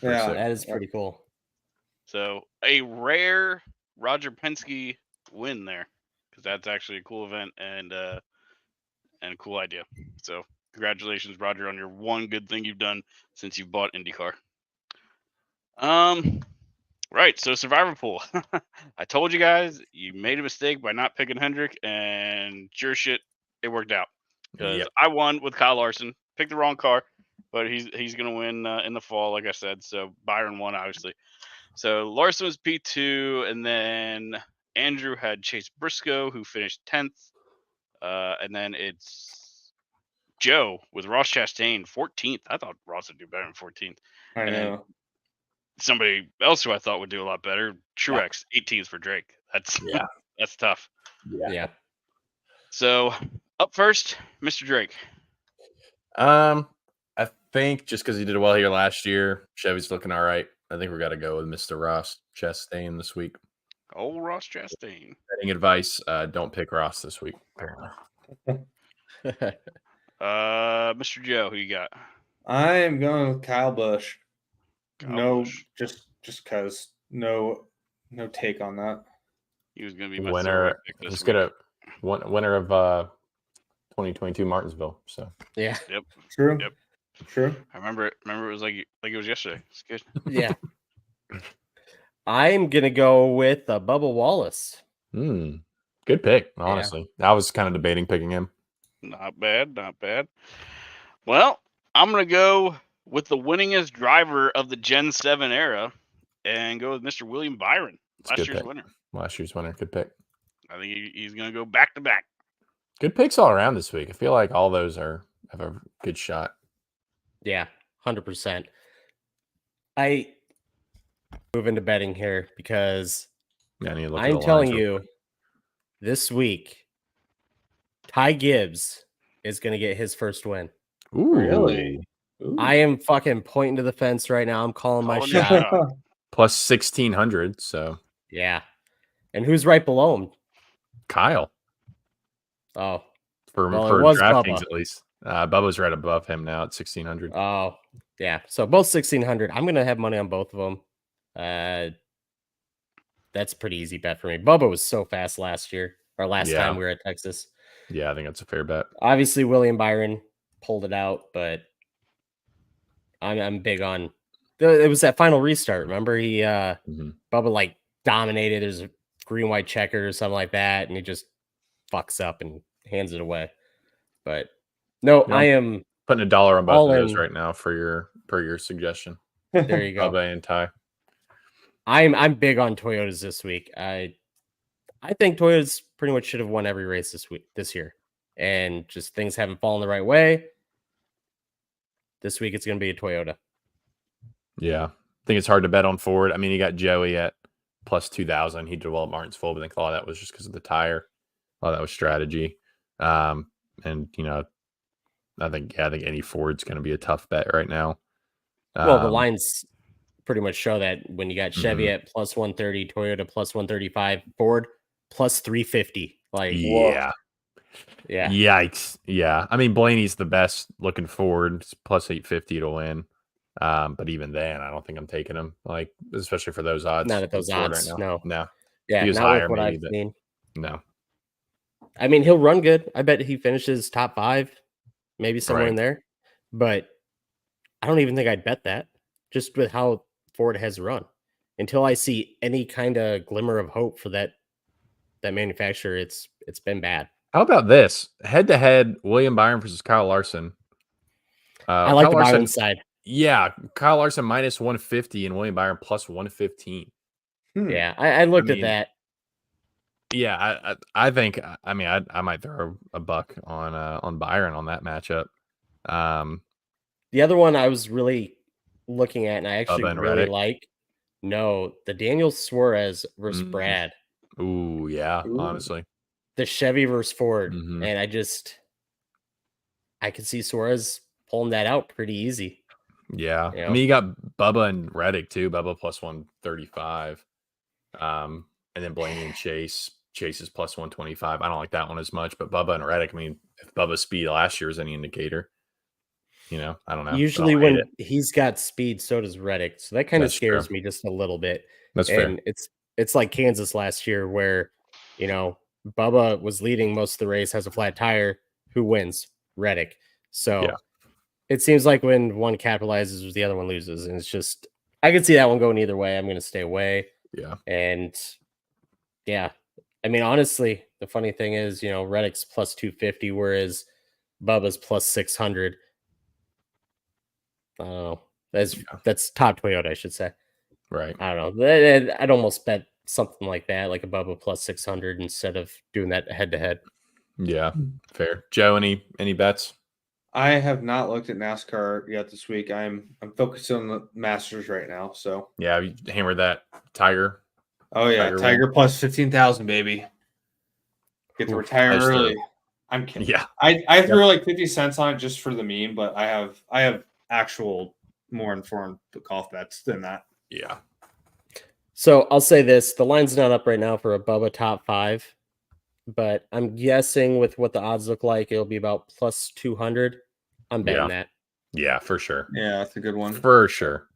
F: Yeah.
E: sick.
D: That is pretty cool.
G: So a rare Roger Penske win there, because that's actually a cool event and a cool idea. So congratulations, Roger, on your one good thing you've done since you've bought IndyCar. Right. So Survivor Pool. I told you guys you made a mistake by not picking Hendrick, and sure shit, it worked out because
E: Yep.
G: I won with Kyle Larson. Picked the wrong car, but he's gonna win in the fall, like I said. So Byron won, obviously. So Larson was P2, and then Andrew had Chase Briscoe, who finished 10th, and then it's Joe with Ross Chastain, 14th. I thought Ross would do better than 14th.
F: I
G: And then
F: know.
G: somebody else who I thought would do a lot better, Truex, 18th for Drake. That's
E: Yeah.
G: that's tough.
D: Yeah.
G: So up first, Mr. Drake.
E: I think just because he did well here last year, Chevy's looking all right. I think we got to go with Mr. Ross Chastain this week.
G: Old Ross Chastain.
E: Betting advice: don't pick Ross this week. Apparently.
G: Mr. Joe, who you got?
F: I am going with Kyle Busch.
G: Kyle
F: no,
G: Busch.
F: just because no take on that.
G: He was going to be my
E: Winner.
G: throwaway pick
E: Let's
G: this
E: get
G: week.
E: a winner of 2022 Martinsville. So
D: Yeah.
G: Yep.
F: True.
G: Yep.
F: True.
G: I remember it. Remember it was like it was yesterday. It's good.
D: Yeah. I'm going to go with Bubba Wallace.
E: good pick. Honestly, I was kind of debating picking him.
G: Not bad. Not bad. Well, I'm going to go with the winningest driver of the Gen 7 era and go with Mr. William Byron,
E: It's a
G: last
E: good
G: year's
E: pick.
G: winner.
E: Last year's winner. Good pick.
G: I think he's going to go back to back.
E: Good picks all around this week. I feel like all those have a good shot.
D: Yeah, 100%. I move into betting here because
E: Yeah, I need to look at
D: I'm
E: the
D: telling
E: lines real
D: you, this week, Ty Gibbs is going to get his first win.
E: quick. Ooh,
F: Really? Ooh.
D: I am fucking pointing to the fence right now. I'm calling my
G: Calling your
D: shot.
G: shot.
E: plus 1600. So
D: Yeah. And who's right below him?
E: Kyle
D: Oh,
E: for
D: Well, it
E: for
D: was
E: DraftKings
D: Bubba.
E: at least. Bubba's right above him now at 1600.
D: oh, yeah. So both 1600. I'm going to have money on both of them. That's a pretty easy bet for me. Bubba was so fast last year or last
E: Yeah.
D: time we were at Texas.
E: Yeah, I think that's a fair bet.
D: Obviously, William Byron pulled it out, but I'm big on. It was that final restart. Remember, he
E: Mhm.
D: Bubba like dominated. There's a green white checker or something like that, and he just fucks up and hands it away. But no,
E: Yeah.
D: I am.
E: Putting $1 on both
D: All
E: of those
D: in.
E: right now for your suggestion.
D: There you go.
E: Bubba and Ty.
D: I'm big on Toyotas this week. I think Toyotas pretty much should have won every race this year, and just things haven't fallen the right way. This week it's going to be a Toyota.
E: Yeah. I think it's hard to bet on Ford. I mean, you got Joey at plus 2000. He did well at Martinsville, but I think a lot of that was just because of the tire. A lot of that was strategy. And I think any Ford's going to be a tough bet right now.
D: Well, the lines pretty much show that when you got Chevy
E: Mhm.
D: at plus 130, Toyota plus 135, Ford plus 350. Like,
E: Yeah.
D: yeah.
E: Yikes. Yeah. I mean, Blaney's the best looking forward. It's plus 850 to win. But even then, I don't think I'm taking him, like, especially for those odds.
D: Not at those
E: with Ford
D: odds,
E: Right
D: no.
E: now.
D: Yeah,
E: he was
D: not
E: higher,
D: with what
E: maybe,
D: I've
E: but-
D: seen.
E: No.
D: I mean, he'll run good. I bet he finishes top 5, maybe somewhere
E: Right.
D: in there. But I don't even think I'd bet that, just with how Ford has run. Until I see any kind of glimmer of hope for that manufacturer, it's been bad.
E: How about this? Head to head, William Byron versus Kyle Larson.
D: I like
E: Kyle
D: the
E: Larson,
D: Byron side.
E: Yeah, Kyle Larson minus 150 and William Byron plus 115.
D: Yeah, I looked at
E: mean,
D: that.
E: Yeah, I think I might throw a buck on Byron on that matchup.
D: The other one I was really looking at, and I actually
E: Bubba and
D: really
E: Reddick.
D: like. No, the Daniel Suarez versus Brad.
E: Ooh, yeah, honestly.
D: The Chevy versus Ford.
E: Mhm.
D: And I could see Suarez pulling that out pretty easy.
E: Yeah.
D: You
E: I
D: know?
E: mean, you got Bubba and Reddick too. Bubba plus 135. And then Blaney and Chase. Chase is plus 125. I don't like that one as much, but Bubba and Reddick, I mean, if Bubba's speed last year is any indicator, I don't know.
D: Usually when he's got speed, so does Reddick. So that kind of scares me just a little bit.
E: That's
D: and
E: fair.
D: It's like Kansas last year where, Bubba was leading most of the race, has a flat tire. Who wins? Reddick. So it seems like when one capitalizes, the other one loses. And it's just, I can see that one going either way. I'm going to stay away.
E: Yeah.
D: And yeah, I mean, honestly, the funny thing is, Reddick's plus 250, whereas Bubba's plus 600. I don't know. That's top Toyota, I should say.
E: Right.
D: I don't know. I'd almost bet something like that, like a Bubba plus 600 instead of doing that head to head.
E: Yeah, fair. Joe, any bets?
F: I have not looked at NASCAR yet this week. I'm focused on the Masters right now. So
E: yeah, you hammered that Tiger.
F: Oh yeah, Tiger plus 15,000, baby. Get to retire early. I'm kidding.
E: Yeah,
F: I threw like 50 cents on it just for the meme, but I have actual more informed golf bets than that.
E: Yeah.
D: So I'll say this: the line's not up right now for a Bubba top 5, but I'm guessing with what the odds look like, it'll be about plus 200. I'm betting that.
E: Yeah, for sure.
F: Yeah, that's a good one
E: for sure.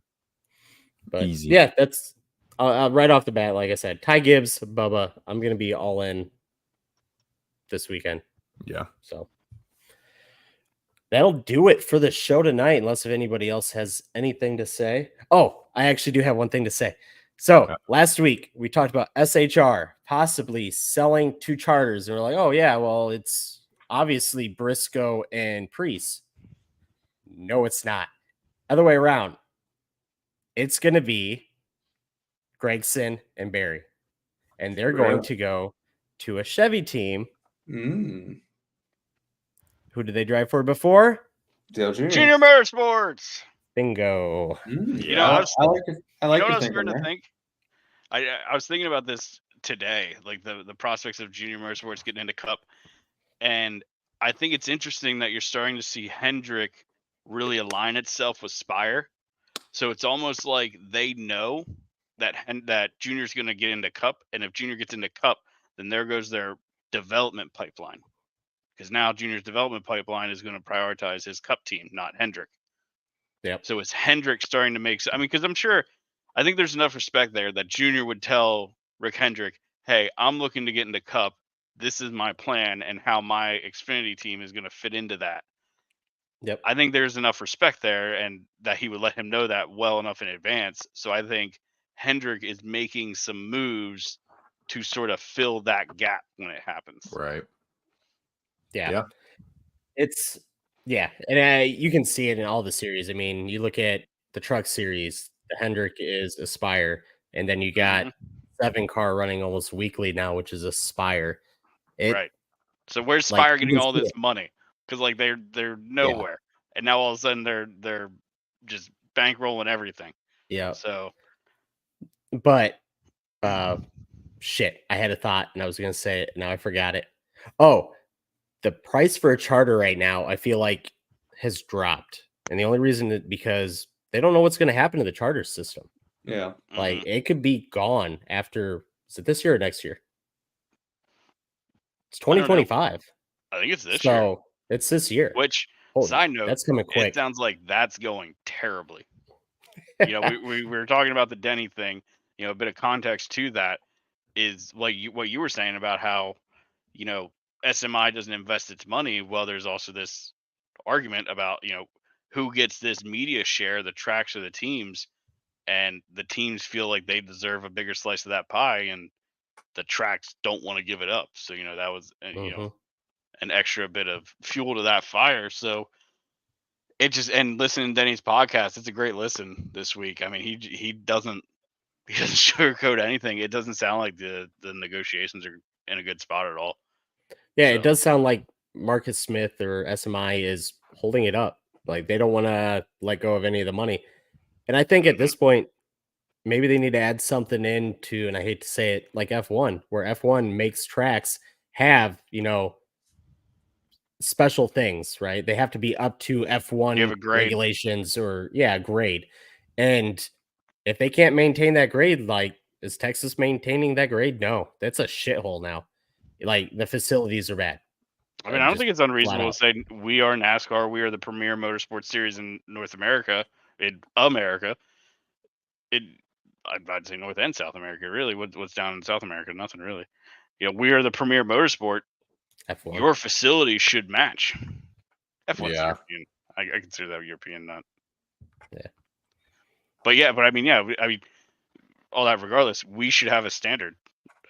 D: But
E: easy.
D: Yeah, that's right off the bat. Like I said, Ty Gibbs, Bubba. I'm gonna be all in this weekend.
E: Yeah.
D: So that'll do it for the show tonight, unless if anybody else has anything to say. Oh, I actually do have one thing to say. So last week we talked about SHR possibly selling 2 charters, and we're like, oh yeah, well, it's obviously Briscoe and Priest. No, it's not. Other way around. It's gonna be Gregson and Barry, and they're going to go to a Chevy team. Who did they drive for before?
F: Dale Jr.
G: Junior Motorsports.
D: Bingo.
F: I like it.
G: What I was starting to think? I was thinking about this today, like the prospects of Junior Motorsports getting into Cup, and I think it's interesting that you're starting to see Hendrick really align itself with Spire. So it's almost like they know that Junior's going to get into Cup, and if Junior gets into Cup, then there goes their development pipeline. Because now Junior's development pipeline is going to prioritize his Cup team, not Hendrick.
D: Yep.
G: So is Hendrick starting to make? I mean, because I think there's enough respect there that Junior would tell Rick Hendrick, "Hey, I'm looking to get into Cup. This is my plan, and how my Xfinity team is going to fit into that."
D: Yep.
G: I think there's enough respect there, and that he would let him know that well enough in advance. So I think Hendrick is making some moves to sort of fill that gap when it happens.
E: Right.
D: Yeah. It's and you can see it in all the series. I mean, you look at the truck series, the Hendrick is Aspire, and then you got 7-car running almost weekly now, which is Aspire.
G: Right. So where's Spire getting all this money? Because like they're nowhere, and now all of a sudden they're just bankrolling everything.
D: Yeah.
G: So,
D: but shit, I had a thought and I was gonna say it. Now I forgot it. Oh, the price for a charter right now, I feel like, has dropped, and the only reason is because they don't know what's going to happen to the charter system.
F: Yeah,
D: like it could be gone after. Is it this year or next year? It's 2025.
G: I think it's this year.
D: So it's this year.
G: Which, side note,
D: that's coming quick.
G: It sounds like that's going terribly. We were talking about the Denny thing. A bit of context to that is like what you were saying about how, SMI doesn't invest its money. Well, there's also this argument about, who gets this media share, the tracks or the teams, and the teams feel like they deserve a bigger slice of that pie, and the tracks don't want to give it up. So, that was, an extra bit of fuel to that fire. So it just, and listening to Denny's podcast, it's a great listen this week. I mean, he doesn't sugarcoat anything. It doesn't sound like the negotiations are in a good spot at all.
D: Yeah,
G: So.
D: it does sound like Marcus Smith or SMI is holding it up. Like they don't want to let go of any of the money. And I think at this point, maybe they need to add something into, and I hate to say it, like F1, where F1 makes tracks have, special things, right? They have to be up to F1 regulations or grade. And if they can't maintain that grade, like, is Texas maintaining that grade? No, that's a shithole now. Like the facilities are bad.
G: I mean, I don't think it's unreasonable to say we are NASCAR. We are the premier motorsport series in North America, in America. I'd say North and South America. Really, what's down in South America? Nothing really. We are the premier motorsport.
D: F1.
G: Your facility should match. F1's
E: Yeah.
G: European. I consider that European, not.
D: Yeah.
G: But I mean, all that regardless, we should have a standard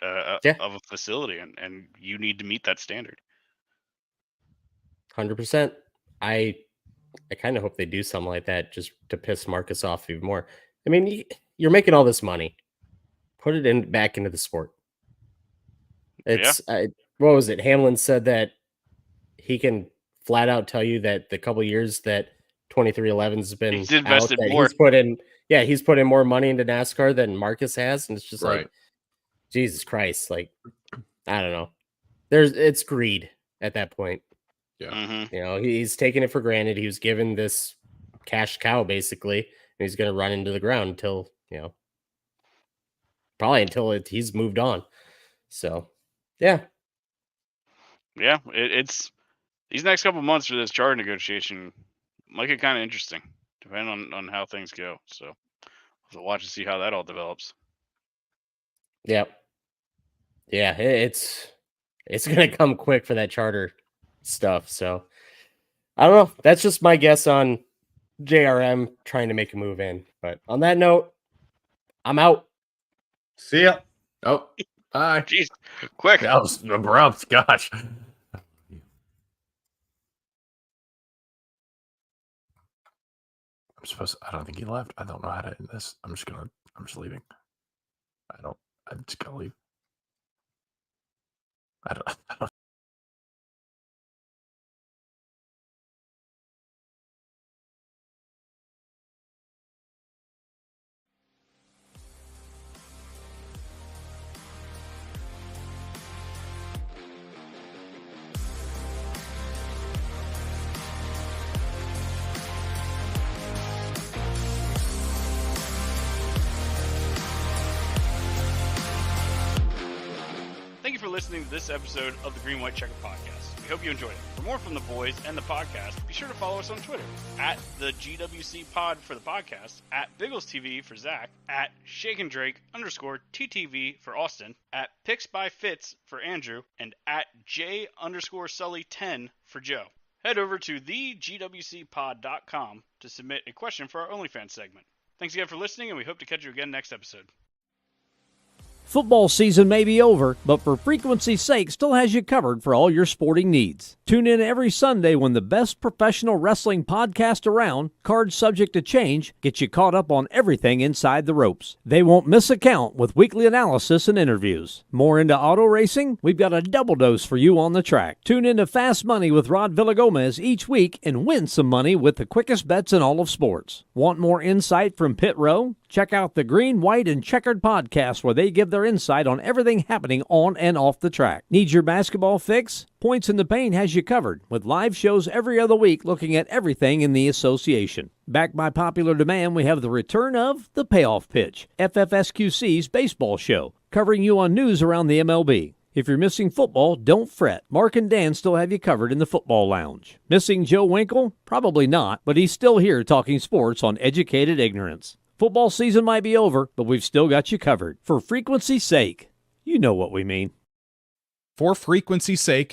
G: of a facility, and you need to meet that standard.
D: 100%. I kind of hope they do something like that just to piss Marcus off even more. I mean, you're making all this money. Put it back into the sport. It's what was it? Hamlin said that he can flat out tell you that the couple years that 2311's been
G: he's invested
D: out,
G: more.
D: He's put in more money into NASCAR than Marcus has, and it's just
E: Right.
D: like, Jesus Christ, like, I don't know. It's greed at that point.
E: Yeah.
G: Mm-hmm.
D: He's taking it for granted. He was given this cash cow basically, and he's going to run into the ground until, probably until he's moved on. So, yeah.
G: Yeah, it's these next couple months for this charter negotiation might get kind of interesting, depending on how things go. So we'll watch and see how that all develops.
D: Yep. Yeah, it's gonna come quick for that charter stuff. So I don't know. That's just my guess on JRM trying to make a move in. But on that note, I'm out.
F: See ya.
E: Oh, bye.
G: Jeez, quick.
E: That was abrupt. Gosh. I don't think he left. I don't know how to end this. I'm just leaving. I'm just gonna leave. I don't
G: Thank you for listening to this episode of the Green White Checkered podcast. We hope you enjoyed it. For more from the boys and the podcast, be sure to follow us on Twitter at the GWCpod for the podcast, at biggelstv for Zach, at shakendrake_TTV for Austin, at picksbyfitz for Andrew, and at J_Sully10 for Joe. Head over to thegwcpod.com to submit a question for our OnlyFans segment. Thanks again for listening, and we hope to catch you again next episode.
H: Football season may be over, but for frequency's sake still has you covered for all your sporting needs. Tune in every Sunday when the best professional wrestling podcast around, Cards Subject to Change, gets you caught up on everything inside the ropes. They won't miss a count with weekly analysis and interviews. More into auto racing? We've got a double dose for you on the track. Tune in to Fast Money with Rod Villagomez each week and win some money with the quickest bets in all of sports. Want more insight from Pit Row? Check out the Green, White, and Checkered podcast where they give their insight on everything happening on and off the track. Need your basketball fix? Points in the Paint has you covered with live shows every other week looking at everything in the association. Backed by popular demand, we have the return of The Payoff Pitch, FFSQC's baseball show, covering you on news around the MLB. If you're missing football, don't fret. Mark and Dan still have you covered in the football lounge. Missing Joe Winkle? Probably not, but he's still here talking sports on Educated Ignorance. Football season might be over, but we've still got you covered. For frequency's sake, you know what we mean.
I: For Frequency's Sake is